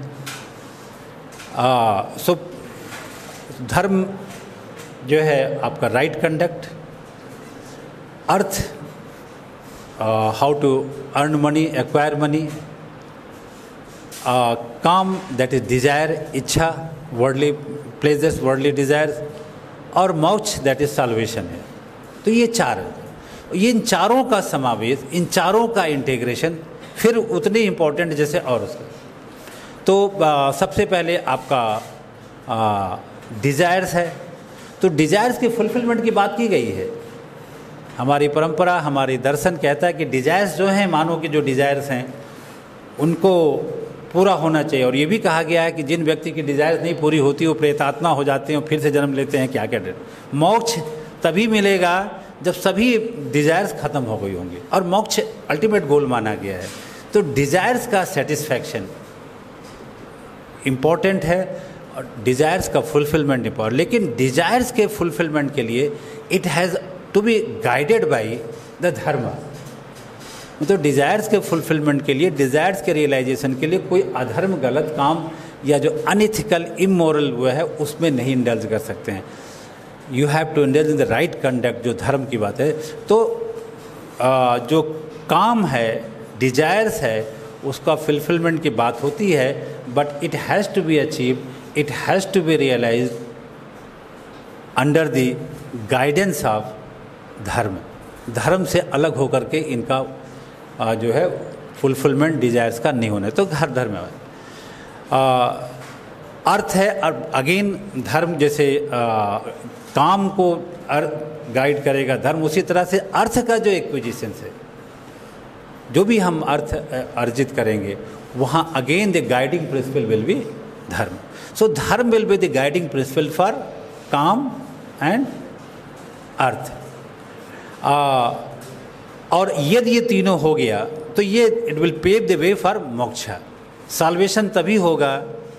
S3: सो धर्म जो है आपका राइट कंडक्ट, अर्थ how to earn money, acquire money, काम दैट इज डिजायर, इच्छा, वर्ल्डली प्लेजर्स, वर्ल्डली डिजायर्स, और मोक्ष दैट इज साल्वेशन है। तो ये चार, ये इन चारों का समावेश, इन चारों का इंटीग्रेशन फिर उतने इम्पोर्टेंट जैसे और उसका। तो सबसे पहले आपका डिज़ायर्स है, तो डिज़ायर्स की फुलफिलमेंट की बात की गई है। हमारी परंपरा, हमारी दर्शन कहता है कि डिज़ायर्स जो हैं, मानव के जो डिज़ायर्स हैं उनको पूरा होना चाहिए। और ये भी कहा गया है कि जिन व्यक्ति की डिज़ायर्स नहीं पूरी होती वो प्रेतात्मा हो जाते हैं, फिर से जन्म लेते हैं, क्या क्या मोक्ष तभी मिलेगा जब सभी डिज़ायर्स ख़त्म हो गई होंगी, और मोक्ष अल्टीमेट गोल माना गया है। तो डिज़ायर्स का सेटिस्फैक्शन इम्पॉर्टेंट है और डिज़ायर्स का फुलफिलमेंट इम्पॉर्टेंट, लेकिन डिज़ायर्स के फुलफिलमेंट के लिए it has to be guided by the dharma. तो डिज़ायर्स के फुलफिलमेंट के लिए, डिज़ायर्स के रियलाइजेशन के लिए कोई अधर्म, गलत काम या जो अनइथिकल, इमोरल वो है उसमें नहीं इंडल्ज कर सकते हैं। You have to indulge in the right conduct, जो धर्म की बात है। तो जो काम है, डिज़ायर्स है, उसका फुलफिलमेंट की बात होती है, but it has to be achieve, it has to be realise under the guidance of dharma. धर्म से अलग होकर के इनका जो है फुलफिलमेंट डिज़ायर्स का नहीं होना है। तो हर धर्म है। अर्थ है, अगेन धर्म जैसे काम को गाइड करेगा धर्म, उसी तरह से अर्थ का जो एक्विजिशन है, जो भी हम अर्थ अर्जित करेंगे वहाँ again the guiding principle will be dharma. So dharma will be the guiding principle for kama and artha. और यदि ये तीनों हो गया तो ये it will pave the way for moksha. Salvation तभी होगा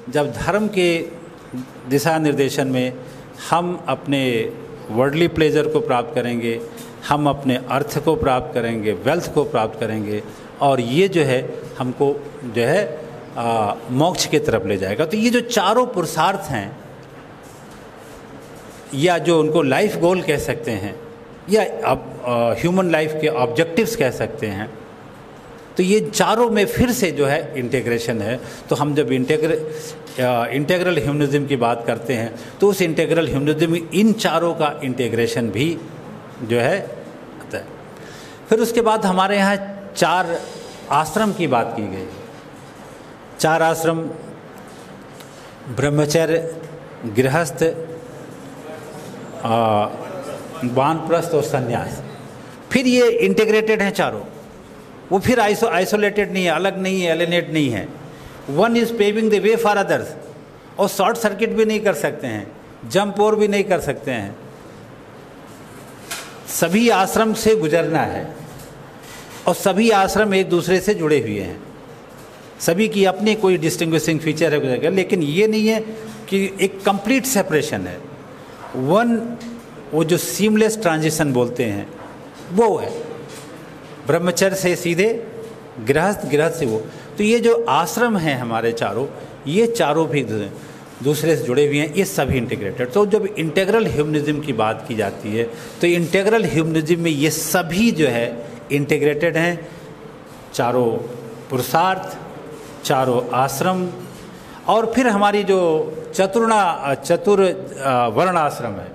S3: जब धर्म के दिशा निर्देशन में हम अपने वर्ल्डली प्लेजर को प्राप्त करेंगे, हम अपने अर्थ को प्राप्त करेंगे, वेल्थ को प्राप्त करेंगे, और ये जो है हमको जो है मोक्ष की तरफ ले जाएगा। तो ये जो चारों पुरुषार्थ हैं, या जो उनको लाइफ गोल कह सकते हैं, या ह्यूमन लाइफ के ऑब्जेक्टिव्स कह सकते हैं, तो ये चारों में फिर से जो है इंटीग्रेशन है। तो हम जब इंटेग्रल ह्यूमनिज्म की बात करते हैं तो उस इंटेग्रल ह्यूमनिज्म में इन चारों का इंटीग्रेशन भी जो है आता है। फिर उसके बाद हमारे यहाँ 4 आश्रम की बात की गई। 4 आश्रम, ब्रह्मचर्य, गृहस्थ, वानप्रस्थ और संन्यास। फिर ये इंटीग्रेटेड हैं चारों, वो फिर आइसोलेटेड नहीं है, अलग नहीं है, एलिनेट नहीं है। One is paving the way for others, और शॉर्ट सर्किट भी नहीं कर सकते हैं, जंप और भी नहीं कर सकते हैं। सभी आश्रम से गुजरना है, और सभी आश्रम एक दूसरे से जुड़े हुए हैं। सभी की अपनी कोई डिस्टिंग्विशिंग फीचर है, लेकिन ये नहीं है कि एक कंप्लीट सेपरेशन है। वो जो सीमलेस ट्रांजिशन बोलते हैं वो है, ब्रह्मचर्य से सीधे गृहस्थ, गृहस्थ से वो। तो ये जो आश्रम हैं हमारे चारों, ये चारों भी दूसरे से जुड़े हुए हैं, ये सभी इंटीग्रेटेड। तो जब इंटेग्रल ह्यूमनिज्म की बात की जाती है तो इंटेग्रल ह्यूमनिज्म में ये सभी जो है इंटीग्रेटेड हैं। चारों पुरुषार्थ, चारों आश्रम, और फिर हमारी जो चतुर वर्ण आश्रम है,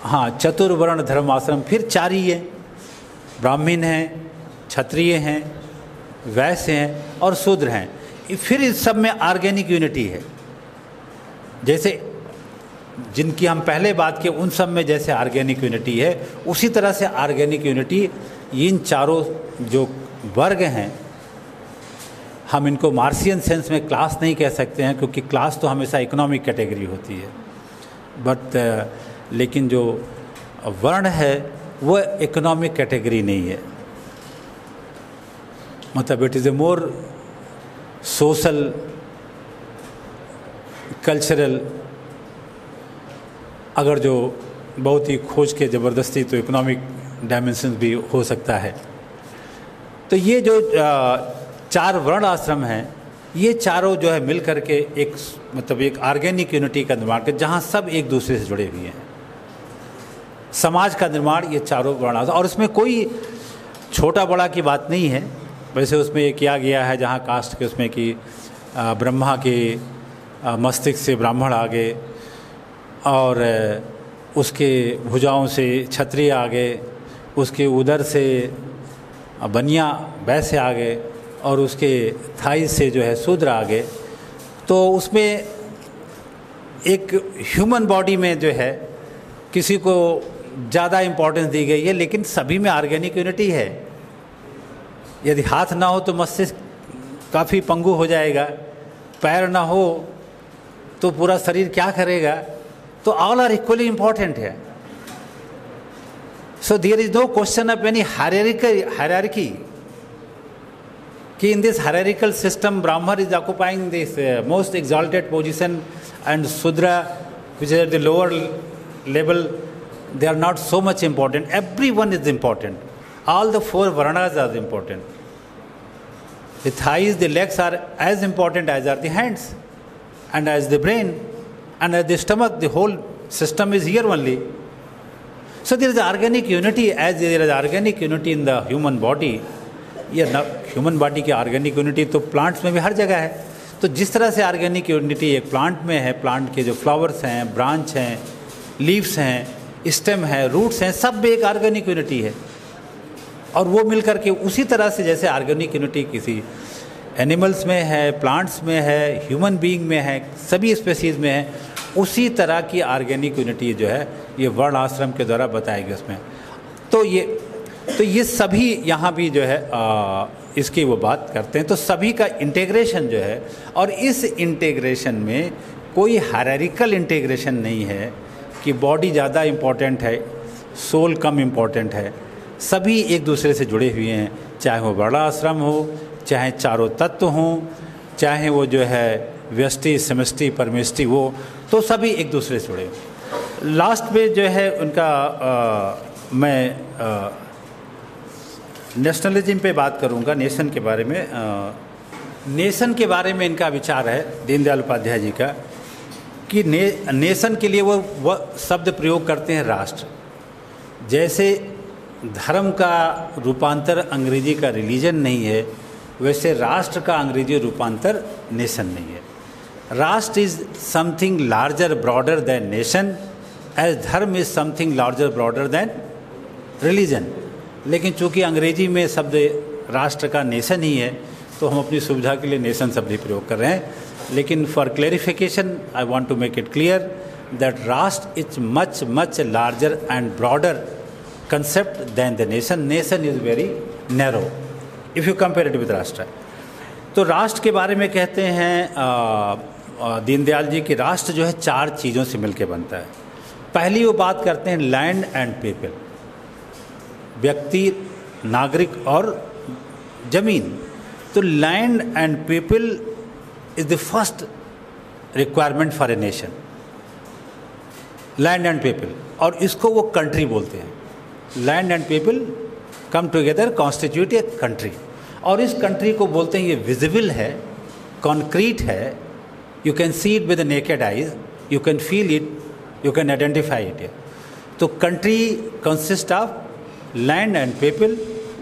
S3: हाँ, चतुर्वर्ण धर्म आश्रम, फिर 4 ही है। ब्राह्मण हैं, क्षत्रिय हैं, वैश्य हैं और शूद्र हैं। फिर इस सब में ऑर्गेनिक यूनिटी है। जैसे जिनकी हम पहले बात की उन सब में जैसे ऑर्गेनिक यूनिटी है, उसी तरह से ऑर्गेनिक यूनिटी इन चारों जो वर्ग हैं, हम इनको मार्सियन सेंस में क्लास नहीं कह सकते हैं, क्योंकि क्लास तो हमेशा इकोनॉमिक कैटेगरी होती है, लेकिन जो वर्ण है वो इकोनॉमिक कैटेगरी नहीं है। मतलब it is a more social, cultural, अगर जो बहुत ही खोज के ज़बरदस्ती तो इकोनॉमिक डायमेंशन भी हो सकता है। तो ये जो 4 वर्ण आश्रम हैं, ये चारों जो है मिल करके एक ऑर्गेनिक यूनिटी का निर्माण कर, जहाँ सब एक दूसरे से जुड़े हुए हैं। समाज का निर्माण ये चारों वर्ण आश्रम, और उसमें कोई छोटा बड़ा की बात नहीं है। वैसे उसमें ये किया गया है जहाँ कास्ट के उसमें कि ब्रह्मा के मस्तिष्क से ब्राह्मण आ गए, और उसके भुजाओं से क्षत्रिय आ गए, उसके उदर से बनिया वैश्य आ गए, और उसके थाई से जो है शूद्र आ गए। तो उसमें एक ह्यूमन बॉडी में जो है किसी को ज़्यादा इम्पोर्टेंस दी गई है, लेकिन सभी में ऑर्गेनिक यूनिटी है। यदि हाथ ना हो तो मस्तिष्क काफ़ी पंगु हो जाएगा, पैर ना हो तो पूरा शरीर क्या करेगा। तो ऑल आर इक्वली इम्पॉर्टेंट है। So there is no question of any hierarchy कि in this hierarchical system Brahman is occupying this most exalted position and Shudra, which is at the lower level, they are not so much important. Everyone is important. All the 4 varnas are important. The thighs, the legs are as important as are the hands, and as the brain, and as the stomach. The whole system is here only. So there is organic unity, as there is organic unity in the human body. ये human body की organic unity तो plants में भी हर जगह है। तो जिस तरह से ऑर्गेनिक यूनिटी एक प्लांट में है, प्लांट के जो फ्लावर्स हैं, ब्रांच हैं, लीव्स हैं, स्टेम है, रूट्स हैं, सब में एक ऑर्गेनिक यूनिटी है। और वो मिल करके उसी तरह से जैसे ऑर्गेनिक यूनिटी किसी एनिमल्स में है, प्लांट्स में है, ह्यूमन बीइंग में है, सभी स्पेसीज़ में है, उसी तरह की ऑर्गेनिक यूनिटी जो है ये वर्ण आश्रम के द्वारा बताएगी उसमें। तो ये सभी यहाँ भी जो है इसकी वो बात करते हैं। तो सभी का इंटीग्रेशन जो है, और इस इंटीग्रेशन में कोई हायरार्किकल इंटीग्रेशन नहीं है कि बॉडी ज़्यादा इम्पोर्टेंट है, सोल कम इम्पोर्टेंट है। सभी एक दूसरे से जुड़े हुए हैं, चाहे वो वर्ण आश्रम हो, चाहे चारों तत्व हों, चाहे वो जो है व्यष्टि, समष्टि, परमेष्टि वो, तो सभी एक दूसरे से जुड़े। लास्ट में जो है उनका मैं नेशनलिज्म पे बात करूंगा, नेशन के बारे में। नेशन के बारे में इनका विचार है दीनदयाल उपाध्याय जी का कि नेशन के लिए वो शब्द प्रयोग करते हैं राष्ट्र। जैसे धर्म का रूपांतर अंग्रेजी का रिलीजन नहीं है, वैसे राष्ट्र का अंग्रेजी रूपांतर नेशन नहीं है। राष्ट्र is something larger broader than nation, as धर्म is something larger broader than religion. लेकिन चूंकि अंग्रेजी में शब्द राष्ट्र का नेशन ही है, तो हम अपनी सुविधा के लिए नेशन शब्द ही प्रयोग कर रहे हैं। लेकिन for clarification I want to make it clear that राष्ट्र is much much larger and broader concept than the nation. Nation is very narrow if you compare it with राष्ट्र। तो राष्ट्र के बारे में कहते हैं दीनदयाल जी कि राष्ट्र जो है 4 चीज़ों से मिलकर बनता है। पहली वो बात करते हैं लैंड एंड पीपल, व्यक्ति, नागरिक और जमीन। तो land and people is the first requirement for a nation, land and people, और इसको वो कंट्री बोलते हैं। Land and people come together constitute a country, और इस कंट्री को बोलते हैं ये विजिबल है, कॉन्क्रीट है, you can see it with the naked eyes, you can feel it, you can identify it. तो country consist of land and people,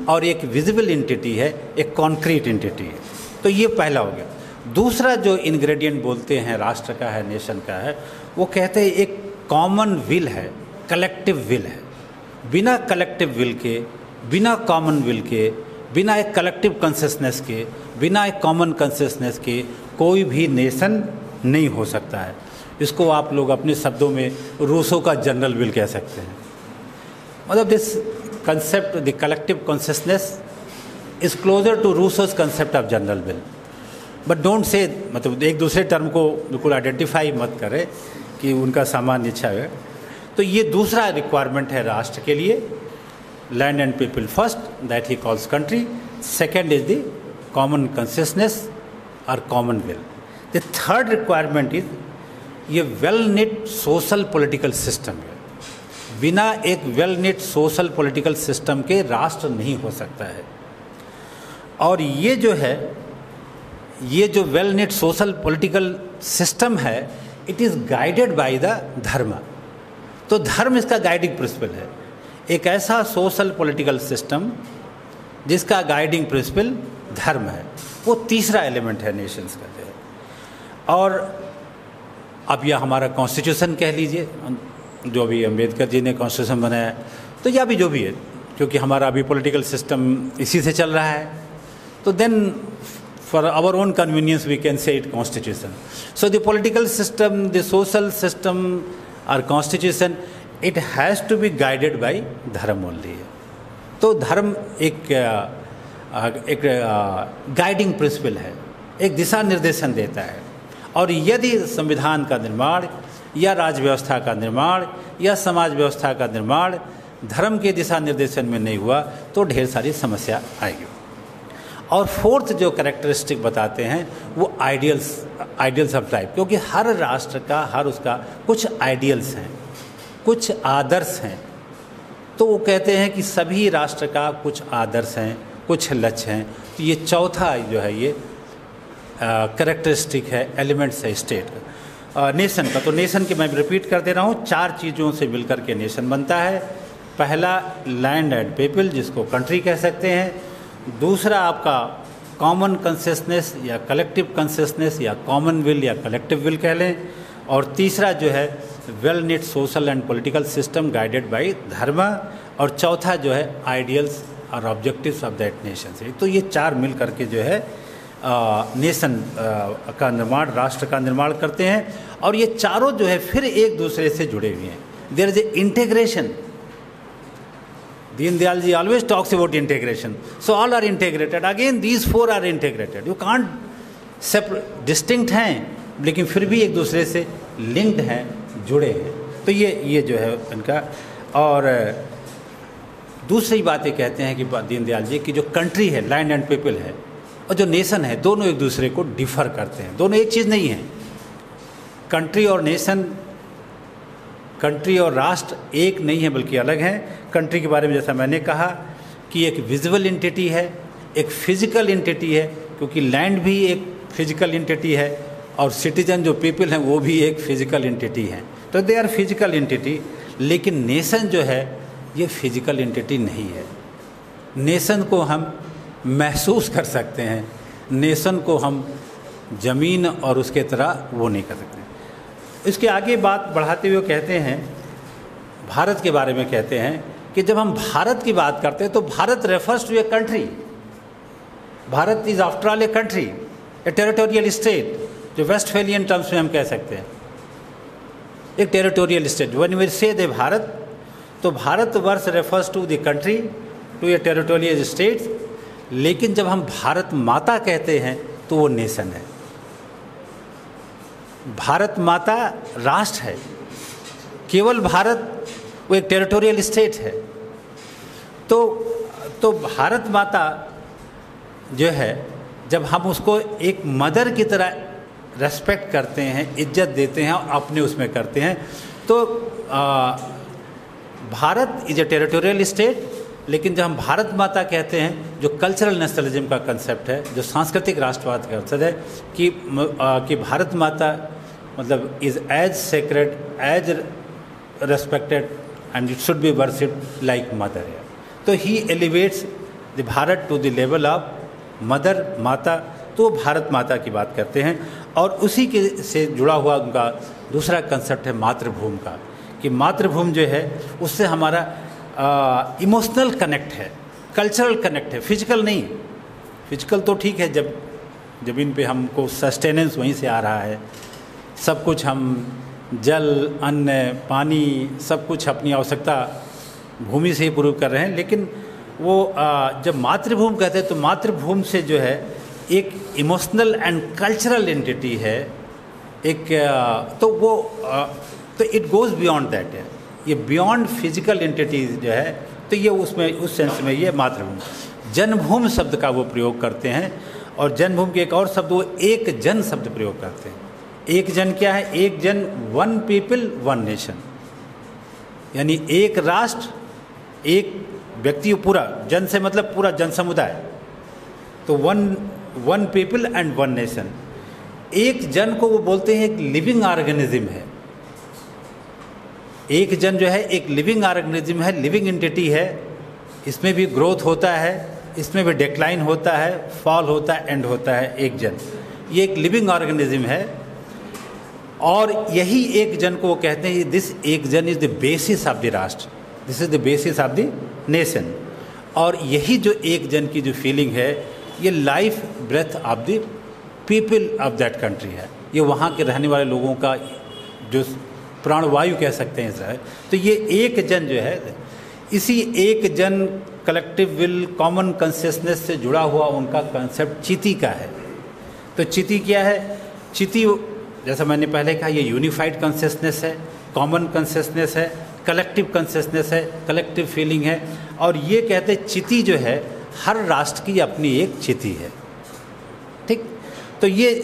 S3: और एक विजिबल एंटिटी है, एक कॉन्क्रीट एंटिटी है। तो ये पहला हो गया। दूसरा जो इंग्रेडिएंट बोलते हैं राष्ट्र का है, नेशन का है, वो कहते हैं एक कॉमन विल है, कलेक्टिव विल है। बिना कलेक्टिव विल के, बिना कॉमन विल के, बिना एक कलेक्टिव कंसियसनेस के, बिना एक कॉमन कंसियसनेस के कोई भी नेशन नहीं हो सकता है। इसको आप लोग अपने शब्दों में रूसो का जनरल विल कह सकते हैं। मतलब this concept the collective consciousness is closer to Rousseau's concept of general will, but don't say, मतलब एक दूसरे टर्म को बिल्कुल आइडेंटिफाई मत करें कि उनका सामान्य इच्छा है। तो ये दूसरा रिक्वायरमेंट है राष्ट्र के लिए, land and people first, that he calls country. Second is the common consciousness और common will. The third requirement is ये well knit social political system है। बिना एक well knit social political system के राष्ट्र नहीं हो सकता है। और ये जो है, ये जो well knit social political system है, it is guided by the dharma. तो धर्म इसका गाइडिंग प्रिंसिपल है। एक ऐसा सोशल पॉलिटिकल सिस्टम जिसका गाइडिंग प्रिंसिपल धर्म है, वो तीसरा एलिमेंट है नेशंस का जो है। और अब यह हमारा कॉन्स्टिट्यूशन कह लीजिए, जो भी अम्बेडकर जी ने कॉन्स्टिट्यूशन बनाया है, तो यह भी जो भी है, क्योंकि हमारा अभी पॉलिटिकल सिस्टम इसी से चल रहा है, तो then for our own convenience we can say it constitution. So the political system, the social system और constitution, it has to be guided by dharma only. तो धर्म एक गाइडिंग प्रिंसिपल है, एक दिशा निर्देशन देता है। और यदि संविधान का निर्माण या राज्य व्यवस्था का निर्माण या समाज व्यवस्था का निर्माण धर्म के दिशा निर्देशन में नहीं हुआ, तो ढेर सारी समस्या आएगी। और फोर्थ जो कैरेक्टरिस्टिक बताते हैं वो आइडियल्स ऑफ लाइफ, क्योंकि हर राष्ट्र का, हर उसका कुछ आइडियल्स हैं, कुछ आदर्श हैं। तो वो कहते हैं कि सभी राष्ट्र का कुछ आदर्श हैं, कुछ लक्ष्य हैं। तो ये चौथा जो है ये कैरेक्टरिस्टिक है, एलिमेंट्स है स्टेट नेशन का। तो नेशन के मैं रिपीट कर दे रहा हूँ, 4 चीज़ों से मिलकर के नेशन बनता है। पहला लैंड एंड पीपल, जिसको कंट्री कह सकते हैं। दूसरा आपका कॉमन कंसियसनेस या कलेक्टिव कंसियसनेस या कॉमन विल या कलेक्टिव विल कह लें। और तीसरा जो है well knit social and political system guided by dharma. और चौथा जो है आइडियल्स और ऑब्जेक्टिव्स ऑफ दैट नेशन से। तो ये 4 मिल करके जो है नेशन का निर्माण, राष्ट्र का निर्माण करते हैं। और ये चारों जो है फिर एक दूसरे से जुड़े हुए हैं। There is a integration. Deen Dayal ji always talks about integration. So all are integrated. Again, these 4 are integrated. You can't separate, distinct हैं, लेकिन फिर भी एक दूसरे से linked हैं, जुड़े हैं। तो ये जो है इनका। और दूसरी बात ये कहते हैं कि दीन दयाल जी की जो कंट्री है, लैंड एंड पीपल है, और जो नेशन है, दोनों एक दूसरे को डिफर करते हैं। दोनों एक चीज़ नहीं है। कंट्री और नेशन, कंट्री और राष्ट्र एक नहीं है बल्कि अलग हैं। कंट्री के बारे में जैसा मैंने कहा कि एक विजुअल एंटिटी है, एक फिजिकल एंटिटी है, क्योंकि लैंड भी एक फिजिकल एंटिटी है और सिटीजन जो पीपल हैं वो भी एक फिजिकल एंटिटी हैं, तो दे आर फिजिकल एंटिटी। लेकिन नेशन जो है ये फिजिकल एंटिटी नहीं है। नेशन को हम महसूस कर सकते हैं, नेशन को हम ज़मीन और उसके तरह वो नहीं कर सकते। इसके आगे बात बढ़ाते हुए कहते हैं, भारत के बारे में कहते हैं कि जब हम भारत की बात करते हैं तो Bharat refers to a country. Bharat is after all a country, a territorial state, जो वेस्टफेलियन टर्म्स में हम कह सकते हैं, एक टेरिटोरियल स्टेट। व्हेन वी से दे भारत, तो Bharat Varsha refers to the country, to a territorial state. लेकिन जब हम भारत माता कहते हैं तो वो नेशन है। भारत माता राष्ट्र है, केवल भारत वो एक टेरिटोरियल स्टेट है। तो भारत माता जो है, जब हम उसको एक मदर की तरह रेस्पेक्ट करते हैं, इज्जत देते हैं और अपने उसमें करते हैं, तो Bharat is a territorial state. लेकिन जब हम भारत माता कहते हैं, जो कल्चरल नेशनलिज्म का कंसेप्ट है, जो सांस्कृतिक राष्ट्रवाद का कंसेप्ट है कि भारत माता मतलब is as sacred, as respected and it should be worshipped like mother. तो he elevates the Bharat to the level of mother, माता। तो भारत माता की बात करते हैं। और उसी के से जुड़ा हुआ उनका दूसरा कंसेप्ट है मातृभूमि का, कि मातृभूमि जो है उससे हमारा इमोशनल कनेक्ट है, कल्चरल कनेक्ट है, फिजिकल नहीं। फिजिकल तो ठीक है, जब ज़मीन पे हमको सस्टेनेंस वहीं से आ रहा है, सब कुछ हम जल, अन्न, पानी, सब कुछ अपनी आवश्यकता भूमि से ही पूर्ण कर रहे हैं। लेकिन वो जब मातृभूमि कहते हैं तो मातृभूमि से जो है एक इमोशनल एंड कल्चरल एंटिटी है, एक तो वो तो इट गोज़ बियॉन्ड दैट है, ये बियॉन्ड फिजिकल एंटिटीज जो है। तो ये उसमें उस सेंस में ये मातृभूमि। जन्मभूमि शब्द का वो प्रयोग करते हैं, और जन्मभूमि के एक और शब्द वो एक जन शब्द प्रयोग करते हैं। एक जन क्या है? एक जन, वन पीपल वन नेशन, यानी एक राष्ट्र, एक व्यक्ति, पूरा जन से मतलब पूरा जन समुदाय। तो one people and one nation. एक जन को वो बोलते हैं एक लिविंग ऑर्गेनिज्म है। एक जन जो है एक लिविंग ऑर्गेनिज्म है, लिविंग एंटिटी है। इसमें भी ग्रोथ होता है, इसमें भी डिक्लाइन होता है, फॉल होता है, एंड होता है। एक जन ये एक लिविंग ऑर्गेनिज्म है, और यही एक जन को वो कहते हैं दिस एक जन is the basis of the rashtra, this is the basis of the nation. और यही जो एक जन की जो फीलिंग है, ये life breath of the people of that country है। ये वहाँ के रहने वाले लोगों का जो प्राणवायु कह सकते हैं इसराइल। तो ये एक जन जो है, इसी एक जन, कलेक्टिव विल, कॉमन कॉन्शियसनेस से जुड़ा हुआ उनका कंसेप्ट चिति का है। तो चिति क्या है? चिति, जैसा मैंने पहले कहा, ये यूनिफाइड कॉन्शियसनेस है, कॉमन कॉन्शियसनेस है, कलेक्टिव कॉन्शियसनेस है, कलेक्टिव फीलिंग है। और ये कहते हैं चिति जो है हर राष्ट्र की अपनी एक चिति है। ठीक, तो ये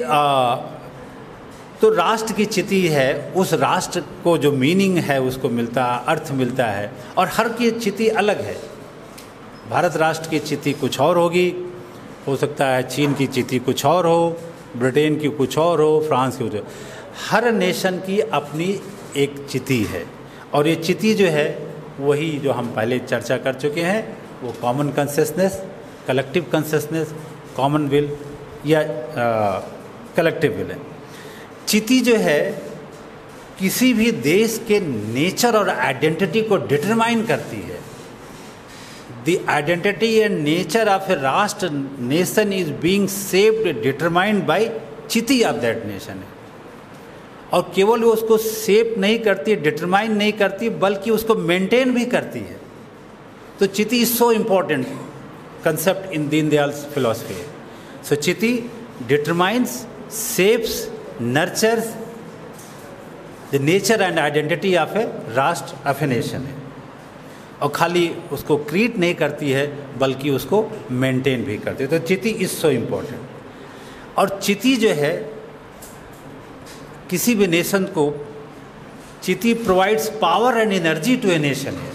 S3: तो राष्ट्र की चिति है, उस राष्ट्र को जो मीनिंग है उसको मिलता, अर्थ मिलता है, और हर की चिति अलग है। भारत राष्ट्र की चिति कुछ और होगी, हो सकता है चीन की चिति कुछ और हो, ब्रिटेन की कुछ और हो, फ्रांस की कुछ और। हर नेशन की अपनी एक चिति है, और ये चिति जो है वही जो हम पहले चर्चा कर चुके हैं, वो common consciousness, collective consciousness, common will या कलेक्टिव विल है। चिति जो है किसी भी देश के नेचर और आइडेंटिटी को डिटरमाइन करती है। The identity and nature of a rashtra, nation is being shaped, determined by chiti of that nation है। और केवल वो उसको शेप नहीं करती, डिटरमाइन नहीं करती, बल्कि उसको मेंटेन भी करती है। तो chiti is so important concept in Deendayal's philosophy. So chiti determines, shapes, nurtures the nature and identity of a rashtra, of a nation है। और खाली उसको क्रिएट नहीं करती है, बल्कि उसको मेंटेन भी करती है। तो चिति इज सो इम्पॉर्टेंट। और चिति जो है किसी भी नेशन को, chiti provides power and energy to a nation है।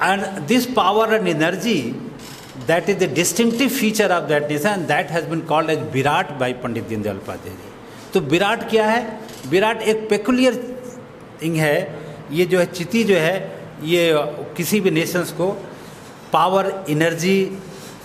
S3: And this power and energy, that is the distinctive feature of that nation, and that has been called as Virat by पंडित दीनदयाल उपाध्याय जी. तो विराट क्या है? विराट एक पेकुलियर थिंग है. ये जो है चिति जो है, ये किसी भी नेशंस को पावर, एनर्जी,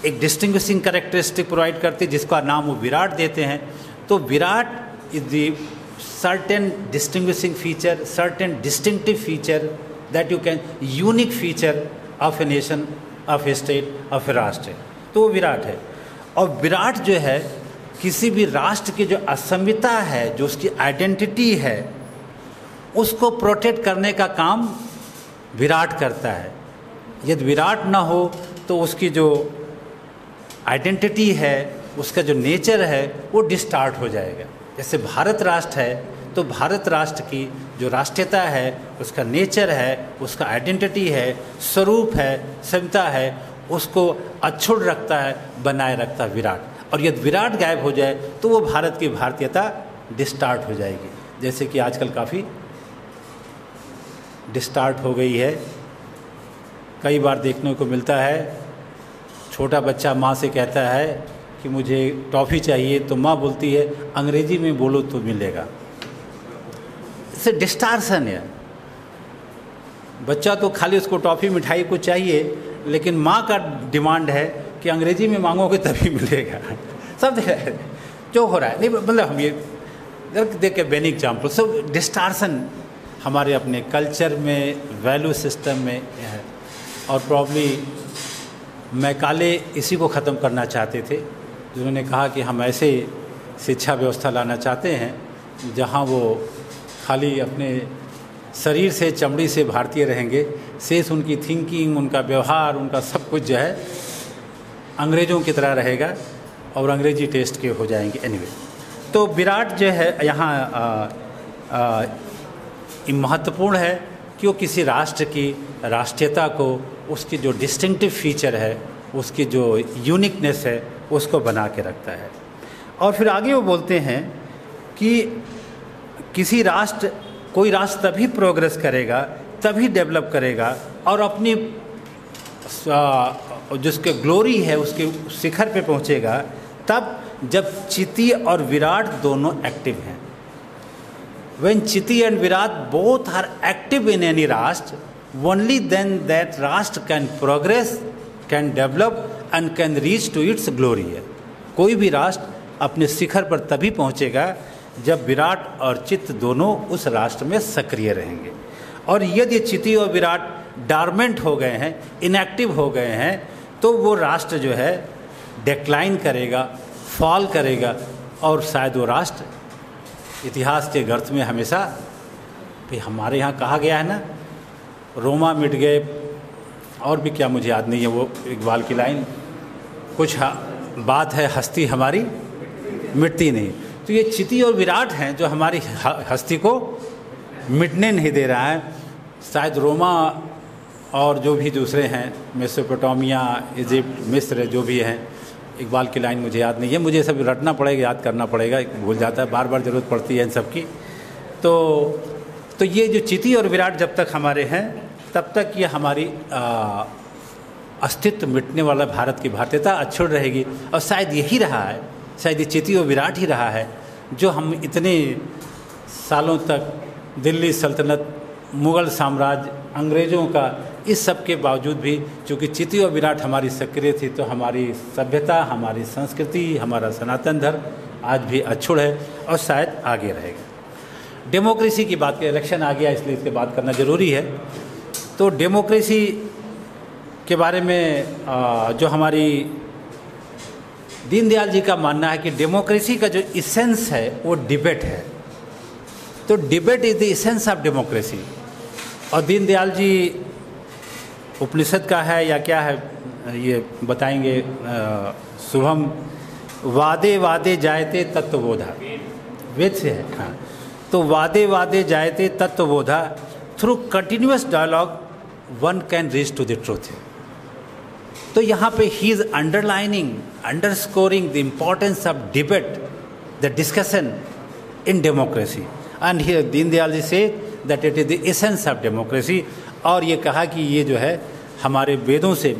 S3: एक डिस्टिंग्विशिंग कैरेक्टरिस्टिक प्रोवाइड करती है, जिसका नाम वो विराट देते हैं. तो virat is the certain distinguishing feature, certain distinctive feature that you can, unique feature of a nation, of a state, of a rashtra. तो वो विराट है. और विराट जो है किसी भी राष्ट्र की जो असमिता है, जो उसकी आइडेंटिटी है, उसको प्रोटेक्ट करने का काम विराट करता है. यदि विराट ना हो तो उसकी जो आइडेंटिटी है, उसका जो नेचर है, वो डिस्टार्ट हो जाएगा. जैसे भारत राष्ट्र है, तो भारत राष्ट्र की जो राष्ट्रीयता है, उसका नेचर है, उसका आइडेंटिटी है, स्वरूप है, सभ्यता है, उसको अक्षुण्ण रखता है, बनाए रखता है विराट. और यदि विराट गायब हो जाए तो वो भारत की भारतीयता डिस्टार्ट हो जाएगी. जैसे कि आजकल काफ़ी डिस्टार्ट हो गई है. कई बार देखने को मिलता है, छोटा बच्चा माँ से कहता है कि मुझे टॉफ़ी चाहिए, तो माँ बोलती है अंग्रेजी में बोलो तो मिलेगा. इससे डिस्टार्शन है. बच्चा तो खाली उसको टॉफ़ी मिठाई को चाहिए, लेकिन माँ का डिमांड है कि अंग्रेजी में मांगोगे तभी मिलेगा. सब जो हो रहा है, नहीं मतलब हम ये देख के बेन एग्जाम्पल. सब डिस्टार्शन हमारे अपने कल्चर में, वैल्यू सिस्टम में है. और प्रॉब्ली मैकाले इसी को ख़त्म करना चाहते थे, जिन्होंने कहा कि हम ऐसे शिक्षा व्यवस्था लाना चाहते हैं जहां वो खाली अपने शरीर से, चमड़ी से भारतीय रहेंगे, शेष उनकी थिंकिंग, उनका व्यवहार, उनका सब कुछ जो है अंग्रेज़ों की तरह रहेगा और अंग्रेजी टेस्ट के हो जाएंगे. एनीवे, तो विराट जो है यहाँ महत्वपूर्ण है कि वो किसी राष्ट्र की राष्ट्रीयता को, उसकी जो डिस्टिंक्टिव फीचर है, उसकी जो यूनिकनेस है, उसको बना के रखता है. और फिर आगे वो बोलते हैं कि किसी राष्ट्र, कोई राष्ट्र तभी प्रोग्रेस करेगा, तभी डेवलप करेगा और अपनी जिसके ग्लोरी है, उसके शिखर पे पहुंचेगा, तब जब चिति और विराट दोनों एक्टिव हैं. When Chiti and Virat both are active in any Rashtra, only then that Rashtra can progress, can develop and can reach to its glory. कोई भी राष्ट्र अपने शिखर पर तभी पहुंचेगा जब विराट और चित्त दोनों उस राष्ट्र में सक्रिय रहेंगे. और यदि चिति और विराट डॉर्मेंट हो गए हैं, इनएक्टिव हो गए हैं, तो वो राष्ट्र जो है डिक्लाइन करेगा, फॉल करेगा और शायद वो राष्ट्र इतिहास के गर्त में हमेशा, भाई हमारे यहाँ कहा गया है ना, रोमा मिट गए, और भी क्या मुझे याद नहीं है वो इकबाल की लाइन, कुछ बात है हस्ती हमारी मिटती नहीं. तो ये चिति और विराट हैं जो हमारी हस्ती को मिटने नहीं दे रहा है. शायद रोमा और जो भी दूसरे हैं, मेसोपोटामिया, इजिप्ट, मिस्र, जो भी हैं, इकबाल की लाइन मुझे याद नहीं है, मुझे सब रटना पड़ेगा, याद करना पड़ेगा, भूल जाता है, बार बार ज़रूरत पड़ती है इन सब की. तो ये जो चिति और विराट जब तक हमारे हैं, तब तक ये हमारी अस्तित्व मिटने वाला भारत की भारतीयता अक्षुण्ण रहेगी. और शायद यही रहा है, शायद ये चिति और विराट ही रहा है जो हम इतने सालों तक दिल्ली सल्तनत, मुग़ल साम्राज्य, अंग्रेज़ों का, इस सब के बावजूद भी चूँकि चिति और विराट हमारी सक्रिय थी, तो हमारी सभ्यता, हमारी संस्कृति, हमारा सनातन धर्म आज भी अक्षुण्ण है और शायद आगे रहेगा. डेमोक्रेसी की बात करें, इलेक्शन आ गया इसलिए इसके बात करना ज़रूरी है. तो डेमोक्रेसी के बारे में जो हमारी दीनदयाल जी का मानना है कि डेमोक्रेसी का जो इसेंस है वो डिबेट है. तो debate is the essence of democracy. और दीनदयाल जी उपनिषद का है या क्या है ये बताएंगे. शुभम वादे वादे जायते तत्वबोधा, वेद से है. हाँ, तो वादे वादे जायते तत्वबोधा, through continuous dialogue one can reach to the truth. तो यहाँ पे he is underlining, underscoring the importance of debate, the discussion in democracy. And here Deendayal ji say that it is the essence of democracy. और ये कहा कि ये जो है हमारे वेदों से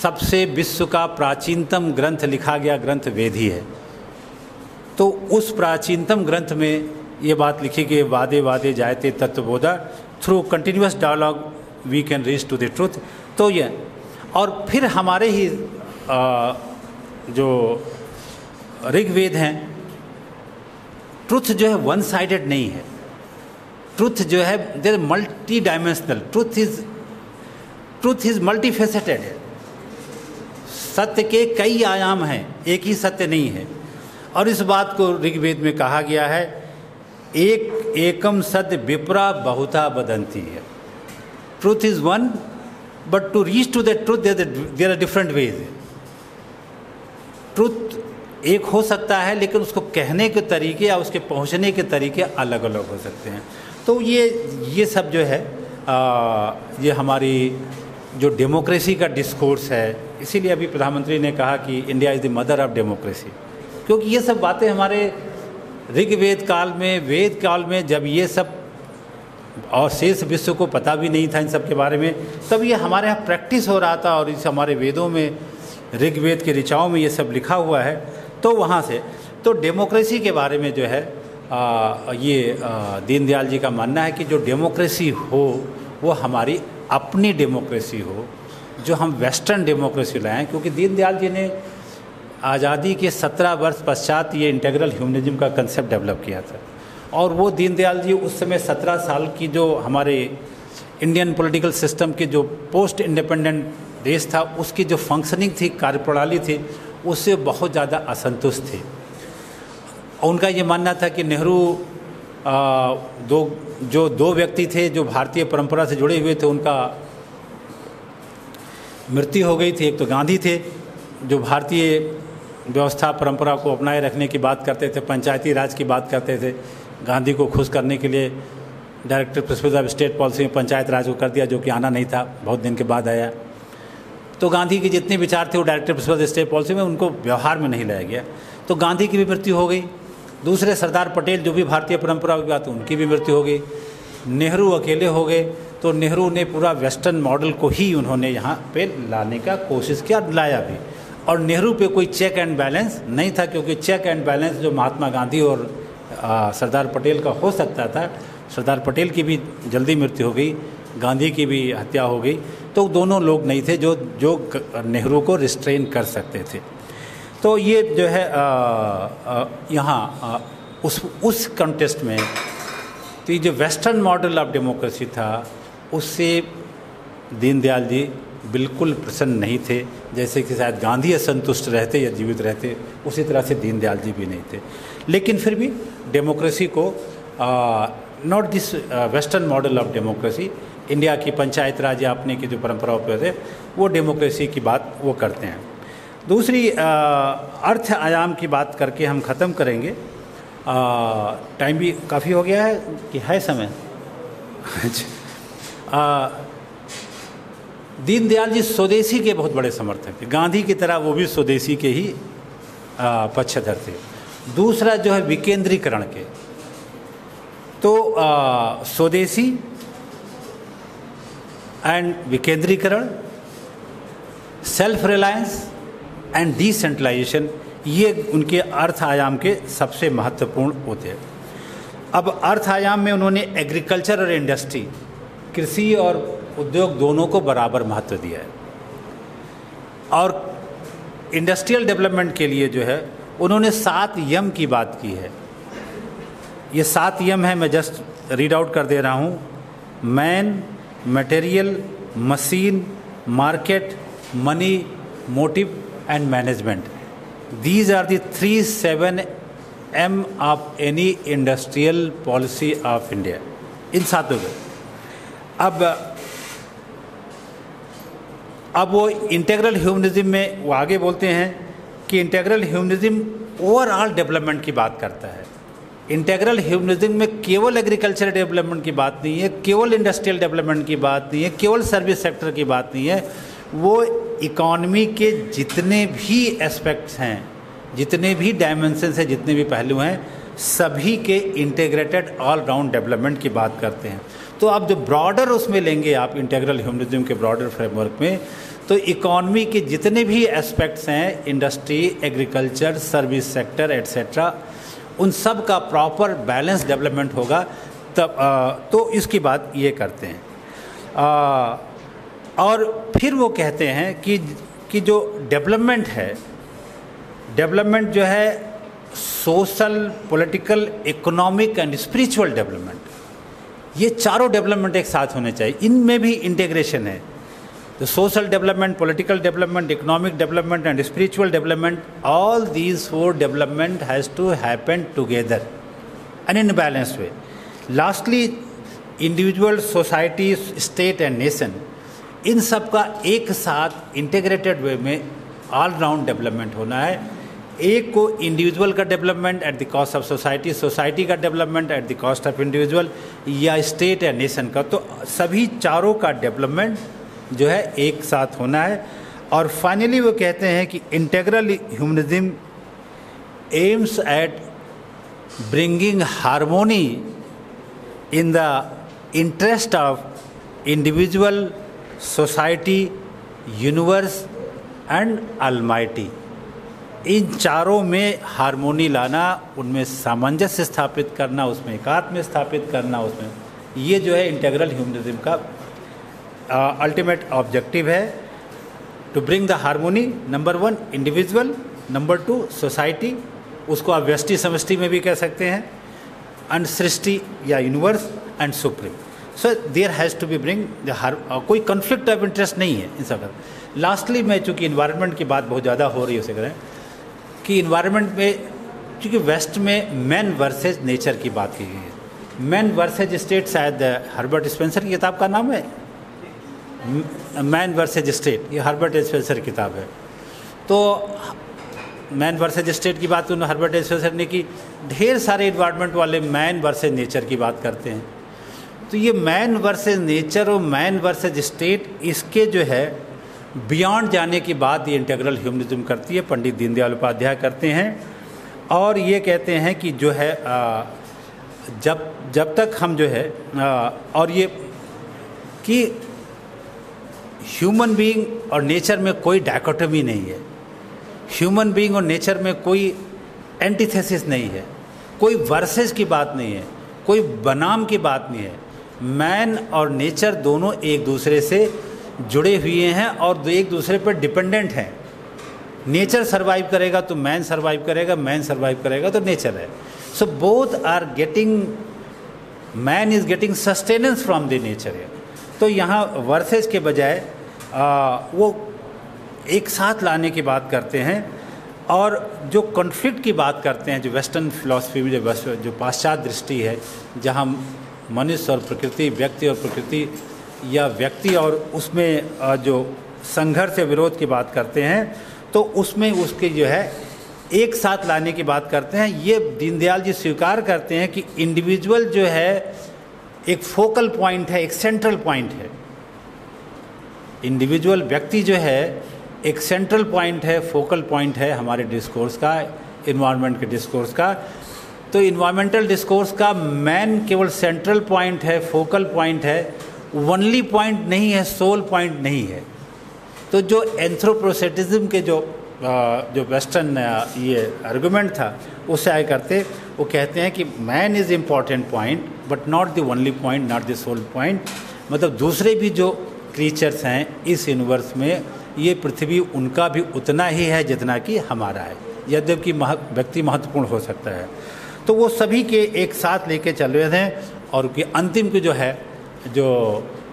S3: सबसे विश्व का प्राचीनतम ग्रंथ लिखा गया ग्रंथ वेद ही है। तो उस प्राचीनतम ग्रंथ में ये बात लिखी कि वादे वादे जायते तत्वबोधा, through continuous dialogue we can reach to the truth. तो ये और फिर हमारे ही जो ऋग्वेद हैं, ट्रुथ जो है वन साइडेड नहीं है। ट्रुथ जो है there multi dimensional, truth is multifaceted है। सत्य के कई आयाम हैं, एक ही सत्य नहीं है। और इस बात को ऋग्वेद में कहा गया है, एकम सत्य विप्रा बहुधा वदंती है। Truth is one, but to reach to the truth there are different ways. Truth एक हो सकता है, लेकिन उसको कहने के तरीके या उसके पहुंचने के तरीके अलग अलग हो सकते हैं। तो ये सब जो है ये हमारी जो डेमोक्रेसी का डिस्कोर्स है, इसीलिए अभी प्रधानमंत्री ने कहा कि India is the mother of democracy, क्योंकि ये सब बातें हमारे ऋग्वेद काल में, वेद काल में, जब ये सब और शेष विश्व को पता भी नहीं था इन सब के बारे में, तब ये हमारे यहाँ प्रैक्टिस हो रहा था। और इस हमारे वेदों में, ऋग्वेद के ऋचाओं में ये सब लिखा हुआ है। तो वहाँ से तो डेमोक्रेसी के बारे में जो है दीनदयाल जी का मानना है कि जो डेमोक्रेसी हो वो हमारी अपनी डेमोक्रेसी हो, जो हम वेस्टर्न डेमोक्रेसी लाएँ। क्योंकि दीनदयाल जी ने आज़ादी के 17 वर्ष पश्चात ये इंटीग्रल ह्यूमनिज्म का कंसेप्ट डेवलप किया था। और वो दीनदयाल जी उस समय 17 साल की जो हमारे इंडियन पॉलिटिकल सिस्टम के जो पोस्ट इंडिपेंडेंट देश था, उसकी जो फंक्शनिंग थी, कार्यप्रणाली थी, उससे बहुत ज़्यादा असंतुष्ट थे। उनका ये मानना था कि नेहरू दो व्यक्ति थे जो भारतीय परंपरा से जुड़े हुए थे, उनका मृत्यु हो गई थी। एक तो गांधी थे जो भारतीय व्यवस्था परंपरा को अपनाए रखने की बात करते थे, पंचायती राज की बात करते थे। गांधी को खुश करने के लिए director principle of state policy में पंचायत राज को कर दिया, जो कि आना नहीं था, बहुत दिन के बाद आया। तो गांधी के जितने विचार थे वो director principle of state policy में, उनको व्यवहार में नहीं लाया गया। तो गांधी की भी मृत्यु हो गई। दूसरे सरदार पटेल जो भी भारतीय परंपरा की बात, उनकी भी मृत्यु हो गई। नेहरू अकेले हो गए। तो नेहरू ने पूरा वेस्टर्न मॉडल को ही उन्होंने यहाँ पे लाने का कोशिश किया, लाया भी। और नेहरू पे कोई चेक एंड बैलेंस नहीं था, क्योंकि चेक एंड बैलेंस जो महात्मा गांधी और सरदार पटेल का हो सकता था, सरदार पटेल की भी जल्दी मृत्यु हो गई, गांधी की भी हत्या हो गई। तो दोनों लोग नहीं थे जो नेहरू को रिस्ट्रेन कर सकते थे। तो ये जो है यहाँ उस कॉन्टेस्ट में तो जो वेस्टर्न मॉडल ऑफ डेमोक्रेसी था, उससे दीनदयाल जी बिल्कुल प्रसन्न नहीं थे। जैसे कि शायद गांधी असंतुष्ट रहते या जीवित रहते, उसी तरह से दीनदयाल जी भी नहीं थे। लेकिन फिर भी डेमोक्रेसी को not this western model of democracy, India की पंचायत राज या अपने की जो परंपराओं पर है, वो डेमोक्रेसी की बात वो करते हैं। दूसरी अर्थ आयाम की बात करके हम ख़त्म करेंगे। टाइम भी काफ़ी हो गया है कि है समय। दीनदयाल जी स्वदेशी के बहुत बड़े समर्थक थे। गांधी की तरह वो भी स्वदेशी के ही पक्षधर थे। दूसरा जो है विकेंद्रीकरण के, तो स्वदेशी एंड विकेंद्रीकरण, सेल्फ रिलायंस एंड डिसेंट्रलाइजेशन, ये उनके अर्थ आयाम के सबसे महत्वपूर्ण होते हैं। अब अर्थ आयाम में उन्होंने एग्रीकल्चर और इंडस्ट्री, कृषि और उद्योग दोनों को बराबर महत्व दिया है। और इंडस्ट्रियल डेवलपमेंट के लिए जो है उन्होंने 7 यम की बात की है। ये 7 यम है, मैं जस्ट रीड आउट कर दे रहा हूँ। Man, material, machine, market, money, motive and management. These are the 3-7 M of any industrial policy of India। इन 7 में अब वो इंटीग्रल ह्यूमनिज्म में वो आगे बोलते हैं कि इंटीग्रल ह्यूमनिज्म ओवरऑल डेवलपमेंट की बात करता है। इंटीग्रल ह्यूमनिज्म में केवल एग्रीकल्चर डेवलपमेंट की बात नहीं है, केवल इंडस्ट्रियल डेवलपमेंट की बात नहीं है, केवल सर्विस सेक्टर की बात नहीं है। वो इकॉनमी के जितने भी एस्पेक्ट्स हैं, जितने भी डायमेंशंस हैं, जितने भी पहलू हैं, सभी के इंटीग्रेटेड ऑल राउंड डेवलपमेंट की बात करते हैं। तो आप जो ब्रॉडर उसमें लेंगे आप इंटीग्रल ह्यूमनिज्म के ब्रॉडर फ्रेमवर्क में, तो इकॉनमी के जितने भी एस्पेक्ट्स हैं, industry, agriculture, service sector etcetera, उन सब का प्रॉपर बैलेंस डेवलपमेंट होगा तब तो इसकी बात ये करते हैं। और फिर वो कहते हैं कि जो डेवलपमेंट है, डेवलपमेंट जो है social, political, economic and spiritual development, ये चारों डेवलपमेंट एक साथ होने चाहिए। इनमें भी इंटीग्रेशन है। तो social development, political development, economic development and spiritual development, all these 4 development has to happen together and in balanced way. Lastly individual, society, state and nation, इन सब का एक साथ इंटीग्रेटेड वे में ऑल राउंड डेवलपमेंट होना है। एक को इंडिविजुअल का development at the cost of society, society का development at the cost of individual, या स्टेट या नेशन का। तो सभी चारों का डेवलपमेंट जो है एक साथ होना है। और फाइनली वो कहते हैं कि integral humanism aims at bringing harmony in the interest of individual, society, universe and almighty. इन चारों में हार्मोनी लाना, उनमें सामंजस्य स्थापित करना, उसमें एकात्म स्थापित करना, उसमें ये जो है इंटीग्रल ह्यूमनिज्म का अल्टीमेट ऑब्जेक्टिव है। To bring the harmony, number 1 individual, number 2 society, उसको आप व्यष्टि समष्टि में भी कह सकते हैं, एंड सृष्टि या universe and supreme. So there has to be bring कोई कन्फ्लिक्ट ऑफ इंटरेस्ट नहीं है इन सब। लास्टली मैं चूँकि इन्वायरमेंट की बात बहुत ज़्यादा हो रही है, उसे करें कि इन्वायरमेंट में चूँकि वेस्ट में मैन वर्सेज नेचर की बात की गई है। मैन वर्सेज स्टेट शायद हर्बर्ट स्पेंसर की किताब का नाम है, मैन वर्सेज स्टेट, ये हर्बर्ट स्पेंसर की किताब है। तो मैन वर्सेज स्टेट की बात उन्होंने हर्बर्ट स्पेंसर ने की। ढेर सारे इन्वायरमेंट वाले मैन वर्सेज नेचर की बात करते हैं। तो ये मैन वर्सेज नेचर और मैन वर्सेज स्टेट, इसके जो है बियॉन्ड जाने की बात ये इंटीग्रल ह्यूमनिज्म करती है, पंडित दीनदयाल उपाध्याय करते हैं। और ये कहते हैं कि जो है जब तक हम जो है और ये कि ह्यूमन बीइंग और नेचर में कोई डायकोटमी नहीं है, ह्यूमन बीइंग और नेचर में कोई एंटीथेसिस नहीं है, कोई वर्सेस की बात नहीं है, कोई बनाम की बात नहीं है। मैन और नेचर दोनों एक दूसरे से जुड़े हुए हैं और एक दूसरे पर डिपेंडेंट हैं। नेचर सर्वाइव करेगा तो मैन सर्वाइव करेगा, मैन सर्वाइव करेगा तो नेचर है। So both are getting, man is getting sustenance from the nature है। तो यहाँ वर्सेस के बजाय वो एक साथ लाने की बात करते हैं। और जो कॉन्फ्लिक्ट की बात करते हैं, जो वेस्टर्न फिलॉसफी में जो पाश्चात्य दृष्टि है, जहाँ मनुष्य और प्रकृति, व्यक्ति और प्रकृति या व्यक्ति और उसमें जो संघर्ष या विरोध की बात करते हैं, तो उसमें उसके जो है एक साथ लाने की बात करते हैं। ये दीनदयाल जी स्वीकार करते हैं कि इंडिविजुअल जो है एक फोकल पॉइंट है, एक सेंट्रल पॉइंट है। इंडिविजुअल व्यक्ति जो है एक सेंट्रल पॉइंट है, फोकल पॉइंट है हमारे डिस्कोर्स का, इन्वायरमेंट के डिस्कोर्स का। तो इन्वायरमेंटल डिस्कोर्स का मैन केवल सेंट्रल पॉइंट है, फोकल पॉइंट है, ओनली पॉइंट नहीं है, सोल पॉइंट नहीं है। तो जो एंथ्रोपोसेटिज्म के जो वेस्टर्न ये आर्गुमेंट था, उससे आए करते, वो कहते हैं कि man is important point but not the only point, not the sole point. मतलब दूसरे भी जो क्रीचर्स हैं इस यूनिवर्स में, ये पृथ्वी उनका भी उतना ही है जितना कि हमारा है, यद्यपि व्यक्ति महत्वपूर्ण हो सकता है। तो वो सभी के एक साथ लेके चल रहे थे। और उनके अंतिम की जो है, जो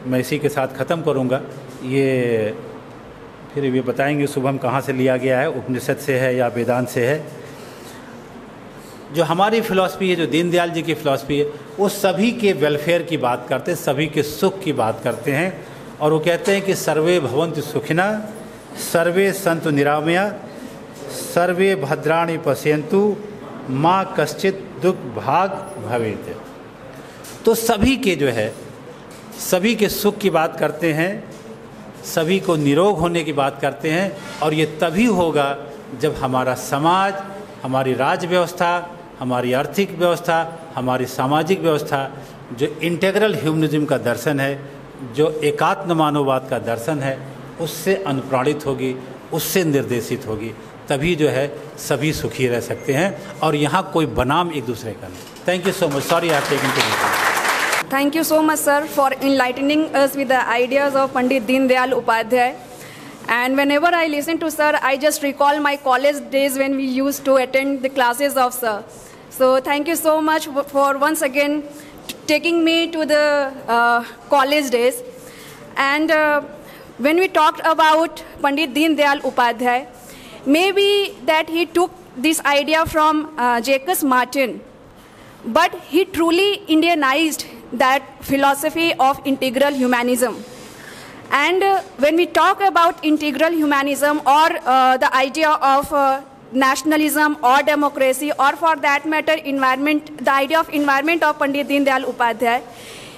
S3: मैं इसी के साथ ख़त्म करूँगा, ये फिर ये बताएंगे शुभम कहाँ से लिया गया है, उपनिषद से है या वेदांत से है। जो हमारी फ़िलॉसफी है, जो दीनदयाल जी की फ़िलॉसफी है, वो सभी के वेलफेयर की बात करते हैं, सभी के सुख की बात करते हैं। और वो कहते हैं कि सर्वे भवन्तु सुखिना, सर्वे सन्तु निरामया, सर्वे भद्राणि पश्यन्तु, माँ कश्चित दुख भाग भवेत्। तो सभी के जो है, सभी के सुख की बात करते हैं, सभी को निरोग होने की बात करते हैं। और ये तभी होगा जब हमारा समाज, हमारी राज्य व्यवस्था, हमारी आर्थिक व्यवस्था, हमारी सामाजिक व्यवस्था जो इंटेग्रल ह्यूमनिज्म का दर्शन है, जो एकात्म मानववाद का दर्शन है, उससे अनुप्राणित होगी, उससे निर्देशित होगी। तभी जो है सभी सुखी रह सकते हैं और यहाँ कोई बनाम एक दूसरे का नहीं। Thank you so much. Sorry I have taken to this.
S2: Thank you so much, sir, for enlightening us with the ideas of Pandit Deen Dayal Upadhyay. And whenever I listen to sir, I just recall my college days when we used to attend the classes of sir. So thank you so much for once again taking me to the college days. And when we talked about Pandit Deen Dayal Upadhyay, maybe that he took this idea from Jacques Martin, but he truly Indianized that philosophy of integral humanism. And when we talk about integral humanism or the idea of nationalism or democracy, or for that matter environment, the idea of environment of Pandit Deen Dayal Upadhyay,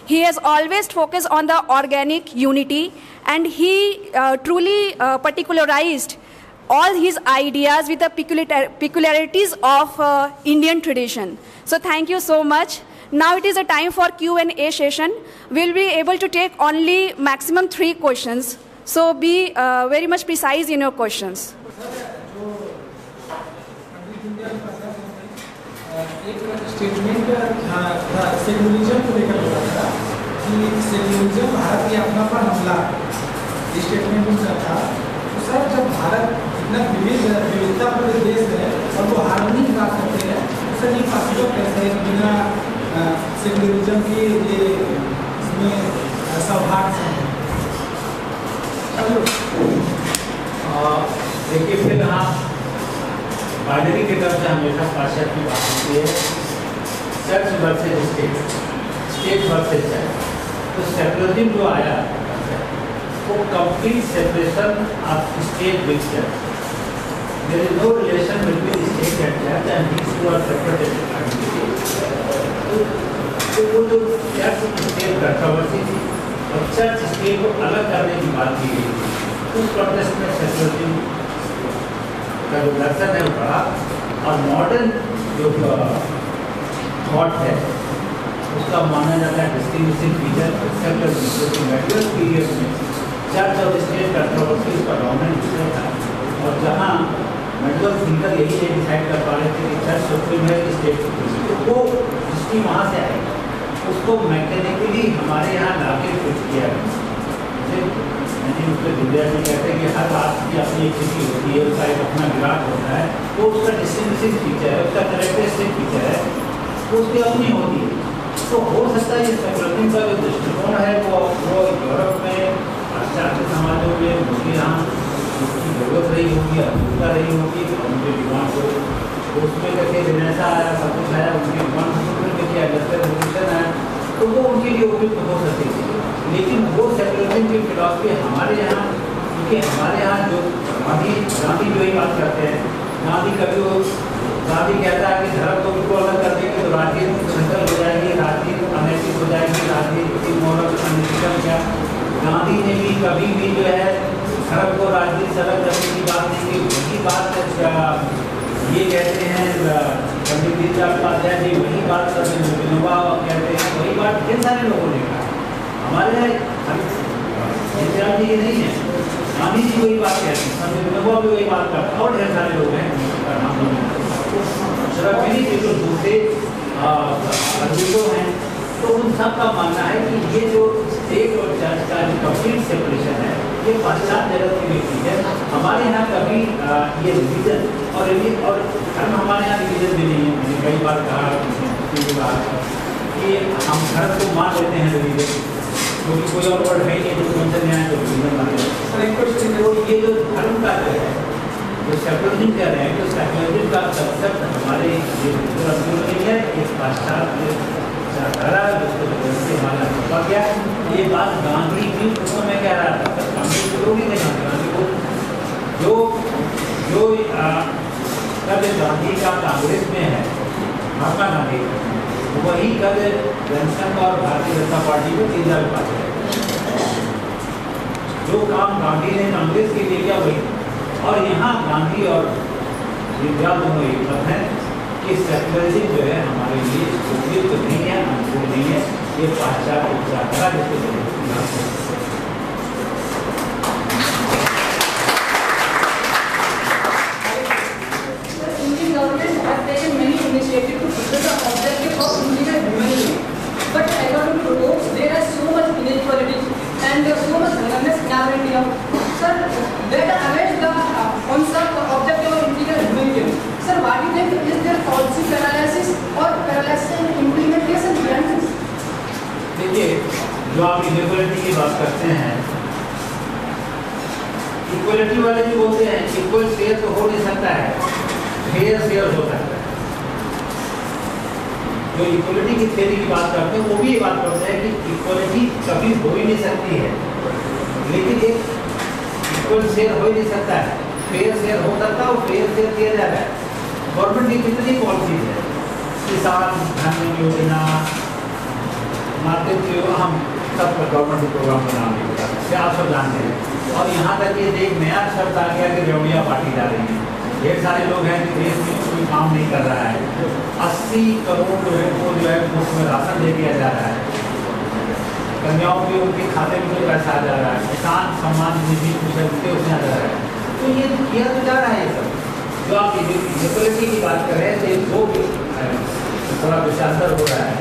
S2: he has always focused on the organic unity, and he truly particularized all his ideas with the peculiarities of Indian tradition. So thank you so much. Now it is a time for Q&A session. We'll be able to take only maximum 3 questions. So be very much precise in your questions.
S4: एक statement secularism को लेकर बोला था कि secularism Bharat की अपना पर हमला है। स्टेटमेंट उनका था। तो सर, जब भारत इतना विविधतापूर्ण देश है और वो हार्मनी की बात करते हैं, तो सर ये पॉसिबल कैसे है कि बिना सेक्युलरिज्म की ये इसमें सौहार्द है?
S3: देखिए, फिर हाँ बाइनरी के तरफ से हमेशा पाश्चात्य की बात होती है, church versus state, state versus church. तो सेकुलरिज्म जो आया वो complete separation of state with church. There is no relation between state and church and these two are separated. तो वो जो चर्च स्टेट कंट्रोवर्सी थी और चर्च स्टेट को अलग करने की बात की गई थी, उस कॉन्टेक्स्ट में सेकुलरिज्म का जो दर्शन है वो बड़ा। और मॉडर्न जो थॉट है उसका माना जाता है distinguishing feature secularism. Medieval period में चर्च और स्टेट कंट्रोवर्सी उसका डोमिनेंट विषय था, और जहाँ मेडिवल थिंकर यही डिसाइड कर पा रहे थे कि चर्च सुप्रीम है कि स्टेट सुप्रीम है, तो वो दृष्टि वहाँ से आई, उसको मैकेनिकली हमारे यहाँ लाके फिट किया गया। उसके विद्या जी कहते हैं कि हर राष्ट्र की अपनी एक स्थिति होती है, उसका एक अपना विराट होता है, वो उसका डिस्टिंग्विशिंग फीचर है, उसका कैरेक्टरिस्टिक फीचर है, वो उसकी अपनी होती है। तो हो सकता है ये सेकुलरिज्म का जो दृष्टिकोण है वो यूरोप में पाश्चात्य समाजों में मुझे यहाँ उसकी जरूरत रही होगी, अनुभूता रही होगी, उनके डिमांड को तो उसमें करके रिनेसा आया, सब कुछ आया, उनके डिमांड में किया, इंडस्ट्रियल रिवोल्यूशन आया, तो वो उनके लिए उपयुक्त हो सकती थी। लेकिन वो सेकुलरिज्म की फिलॉसफी हमारे यहाँ, क्योंकि हमारे यहाँ जो गांधी जो ही बात करते हैं, गांधी कहता है कि धर्म को बिल्कुल अलग कर देंगे तो राजनीति सेंट्रल हो जाएगी, राजनीति अनैतिक हो जाएगी, राजनीति मॉरल अनैतिकल क्या। गांधी ने भी कभी भी जो है धर्म को राजनीति से अलग करने की बात नहीं की। वही बात ये कहते हैं पंडित दीनदयाल उपाध्याय जी, वही बात करते हैं विनोबा कहते हैं, वही बात ढेर सारे लोगों ने कहा। हमारे दीनदयाल जी नहीं है, गांधी जी वही बात कहते हैं, पंडित विनोबा भी वही बात करते हैं, और ढेर सारे लोग हैं उनका नाम शराबी के जो दूसरे अद्वितों हैं। तो उन सब का मानना है कि ये जो स्टेट और चर्च का जो कंप्लीट सेपरेशन है ये पाश्चात्य जगत की व्यक्ति है। हमारे यहाँ कभी ये रिलीजन और धर्म हमारे यहाँ रिलीजन भी नहीं है। मैंने कई बार कहा कि हम धर्म को मान लेते हैं रिलीजन, क्योंकि कोई और वर्ड है नहीं जो मेंशन नहीं आया तो रिलीजन मान लेते हैं। तो ये जो धर्म का जो है जो सेकुलरिज्म कह रहे हैं, तो सेकुलरिज्म का कंसेप्ट हमारे ये नहीं है, एक पाश्चात्य धारा जिसको हमारा छपा गया। ये बात गांधी की उस समय कह रहा था, गांधी को नहीं देखा, गांधी को जो जो कद गांधी का कांग्रेस में है, महात्मा गांधी, वही कद जनसंघ और भारतीय जनता पार्टी को 3 साल बाद जो काम गांधी ने कांग्रेस के लिए किया वही। और यहाँ गांधी और दीनदयाल दोनों एक मत हैं कि कि सेक्युलरिज्म जो है हमारे लिए उपयुक्त नहीं है, अनुकूल नहीं है, ये पाश्चात्य विचारधारा जिसको
S5: initiative to fulfill the objective of individual humanity. But according to Rome, there is so much inequality and so much randomness in our India. Sir, that arrests the concept of objective of individual humanity. Sir, what do you think is there policy paralysis or paralysis in implementation behind this?
S3: देखिए, जो आप equality की बात करते हैं, equality वाले जो बोलते हैं इक्वल शेयर तो हो नहीं सकता है, फेयर शेयर हो सकता है। जो इक्वलिटी की थ्योरी की बात करते हैं वो भी ये बात करते हैं कि इक्वलिटी कभी हो ही नहीं सकती है, लेकिन एक इक्वल शेयर हो ही नहीं सकता है, फेयर शेयर हो सकता है और फेयर शेयर किया जा रहा है। गवर्नमेंट की कितनी पॉलिसीज है, किसान धन योजना, मार्केट जो हम सब गवर्नमेंट प्रोग्राम का नाम नहीं बता सकते, आप सब जानते हैं। और यहाँ तक ये एक नया शब्द आ गया कि रेवड़ियाँ बांटी जा रही हैं। ढेर सारे लोग हैं कि देश में कोई काम नहीं कर रहा है, 80 करोड़ लोगों को जो है मुफ्त में राशन दे दिया जा रहा है, कन्याओं के उनके खाते में जो पैसा आ जा रहा है, किसान सम्मान निधि कुछ उनके उसमें आ जा रहा है। तो ये किया तो जा रहा है। ये सब जो आप इक्वलिटी की बात कर रहे हैं, वो थोड़ा विशालतर हो रहा है।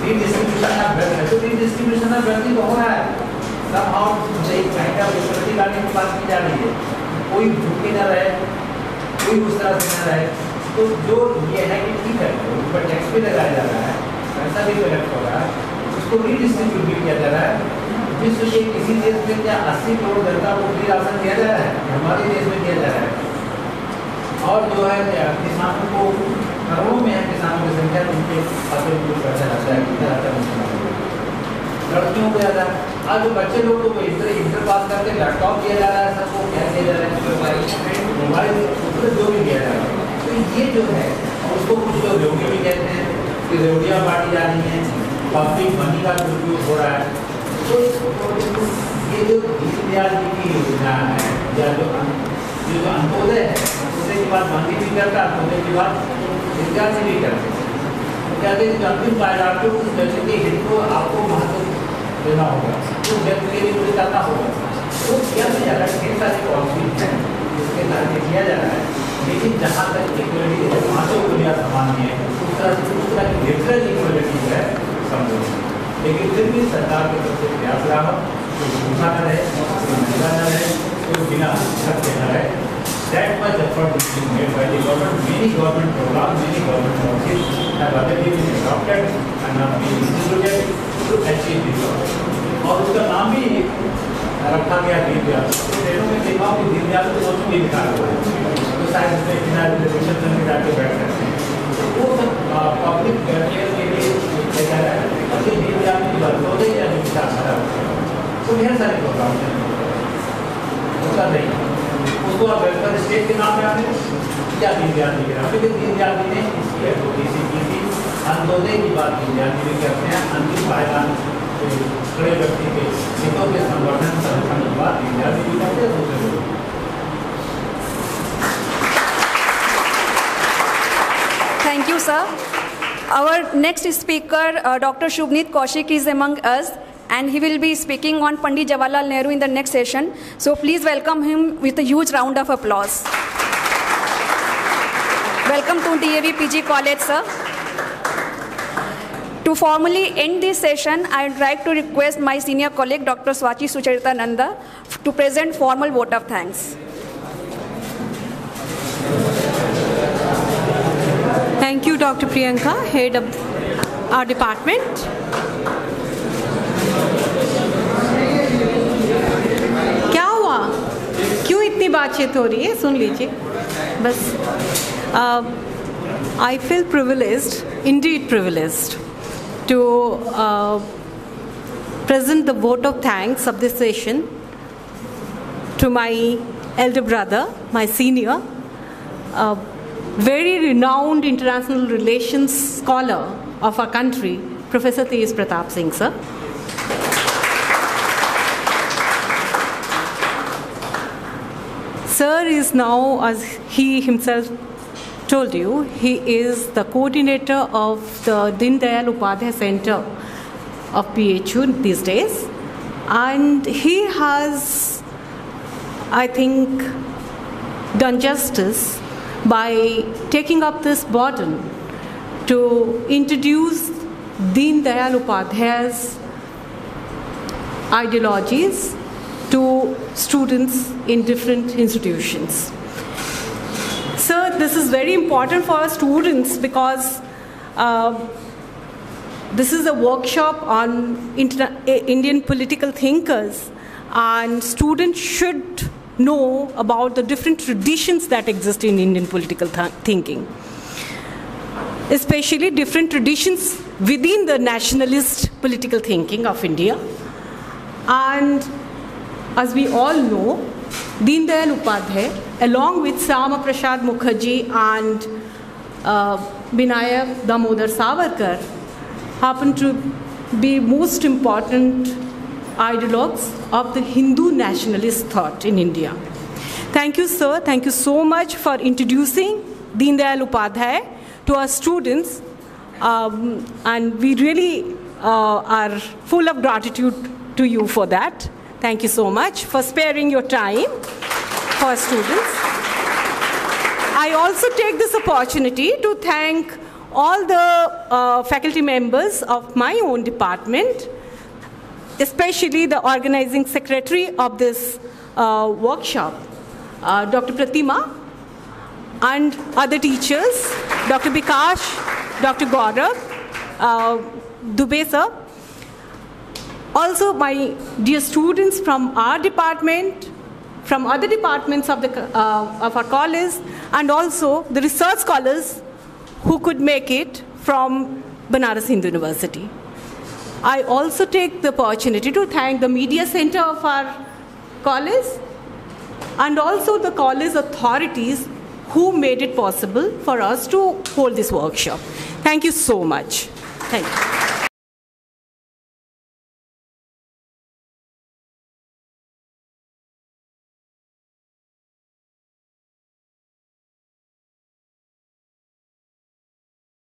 S3: रीडिस्ट्रीब्यूशन ऑफ वेल्थ है, तो रीडिस्ट्रीब्यूशन ऑफ वेल्थ तो हो रहा है सब, और एक काइंड ऑफ इक्वलिटी लाने की बात की जा रही है। कोई भूखी न रहे, कोई उस तरह से न रहे। तो जो ये है कि ठीक है, उस पर टैक्स भी लगाया जा रहा है, पैसा भी कलेक्ट हो रहा है, उसको रीडिस्ट्रीब्यूट भी किया जा रहा है। विश्व के किसी देश में क्या 80 करोड़ जनता को फ्री राशन दिया जा रहा है, हमारे देश में दिया जा रहा है। और जो है किसानों को करोड़ों में है, किसानों की संख्या, उनके खाते में कुछ पैसा जाता है, कितना जाता है लड़कियों को ज़्यादा। आज जो बच्चे लोग को इंटर पास करके लैपटॉप दिया जा रहा है, सबको क्या दिया जा रहा है, मोबाइल जो भी दिया जा रहा है। तो ये जो है उसको कुछ लोग रेवड़ी भी कहते हैं कि रेवड़ियाँ बांटी जा रही हैं, पब्लिक मनी का दुरुपयोग हो रहा है। तो ये जो दीनदयाल जी की योजना है, या जो अंत्योदय है, अंत्योदय की बात गांधी भी करता, अंत्योदय की बात दीनदयाल जी भी करते हैं। कहते हैं अंतिम पायदार को उस व्यक्ति के हित को आपको महत्व देना होगा, तो व्यक्ति के लिए कुछ करना होगा। तो किया भी जा रहा है, ढेर सारी पॉलिसी है जिसके तहत किया जा रहा है। लेकिन जहाँ तक इक्वलिटी के पाँचों बुनियाद समान है, उस तरह की डिफरेंट इक्वलिटी है संभव। लेकिन फिर भी सरकार की तरफ से प्रयास रहा, कोई भूखा न रहे, कोई महंगा न रहे, कोई बिना छत के न रहे। That much effort is being made by the government. Many government programs, many government policies have already been adopted and are being instituted to achieve this goal. और उसका नाम भी रखा गया दीनदयाल। ट्रेनों में देखा कि दीनदयाल को सोचो भी लिखा हुआ है, तो शायद उसमें किनारे रिजर्वेशन में जाके बैठ सकते हैं। वो सब पब्लिक वेलफेयर के लिए किया जा रहा है। और ये दीनदयाल की बात हो गई या विचारधारा, तो ढेर सारे प्रोग्राम हैं, उसका नहीं उसको आप वेलफेयर स्टेट के नाम पे आते हैं या दीनदयाल जी के नाम पे। दीनदयाल जी ने इसकी एडवोकेसी की थी, अंत्योदय की बात दीनदयाल जी भी करते हैं। अंतिम पायदान खड़े व्यक्ति के हितों के संवर्धन संरक्षण की बात दीनदयाल जी भी करते हैं। दूसरे लोग
S2: Thank you, sir. Our next speaker, Dr. Shubneet Kaushik, is among us, and he will be speaking on Pandit Jawaharlal Nehru in the next session. So please welcome him with a huge round of applause. Welcome to DAV PG College, sir. To formally end this session, I would like to request my senior colleague, Dr. Swachi Sucharita Nanda, to present formal vote of thanks.
S6: Thank you, Dr. Priyanka, head of our department. क्या हुआ? क्यों इतनी बातचीत हो रही है? सुन लीजिए बस। I feel privileged, indeed privileged, to present the vote of thanks of this session to my elder brother, my senior, very renowned international relations scholar of our country, Professor Tej Pratap Singh, sir. Sir is now, as he himself told you, he is the coordinator of the Deen Dayal Upadhyay Center of PHU these days. And he has, I think, done justice by taking up this burden to introduce Deen Dayal Upadhyay's ideologies to students in different institutions. Sir, this is very important for our students because this is a workshop on Indian political thinkers, and students should know about the different traditions that exist in Indian political thinking, especially different traditions within the nationalist political thinking of India. And as we all know, Deen Dayal Upadhyay, along with Syama Prasad Mukherjee and Vinayak Damodar Savarkar, happen to be most important ideologues of the Hindu nationalist thought in India. Thank you, sir. Thank you so much for introducing Deen Dayal Upadhyay to our students. And we really are full of gratitude to you for that. Thank you so much for sparing your time for students. I also take this opportunity to thank all the faculty members of my own department, especially the organizing secretary of this workshop, Dr. Pratima, and other teachers, Dr. Bikash, Dr. Gaurav, Dubey sir. Also, my dear students from our department, from other departments of our college, and also the research scholars who could make it from Banaras Hindu University. I also take the opportunity to thank the media center of our college and also the college authorities who made it possible for us to hold this workshop. Thank you so much. Thank you.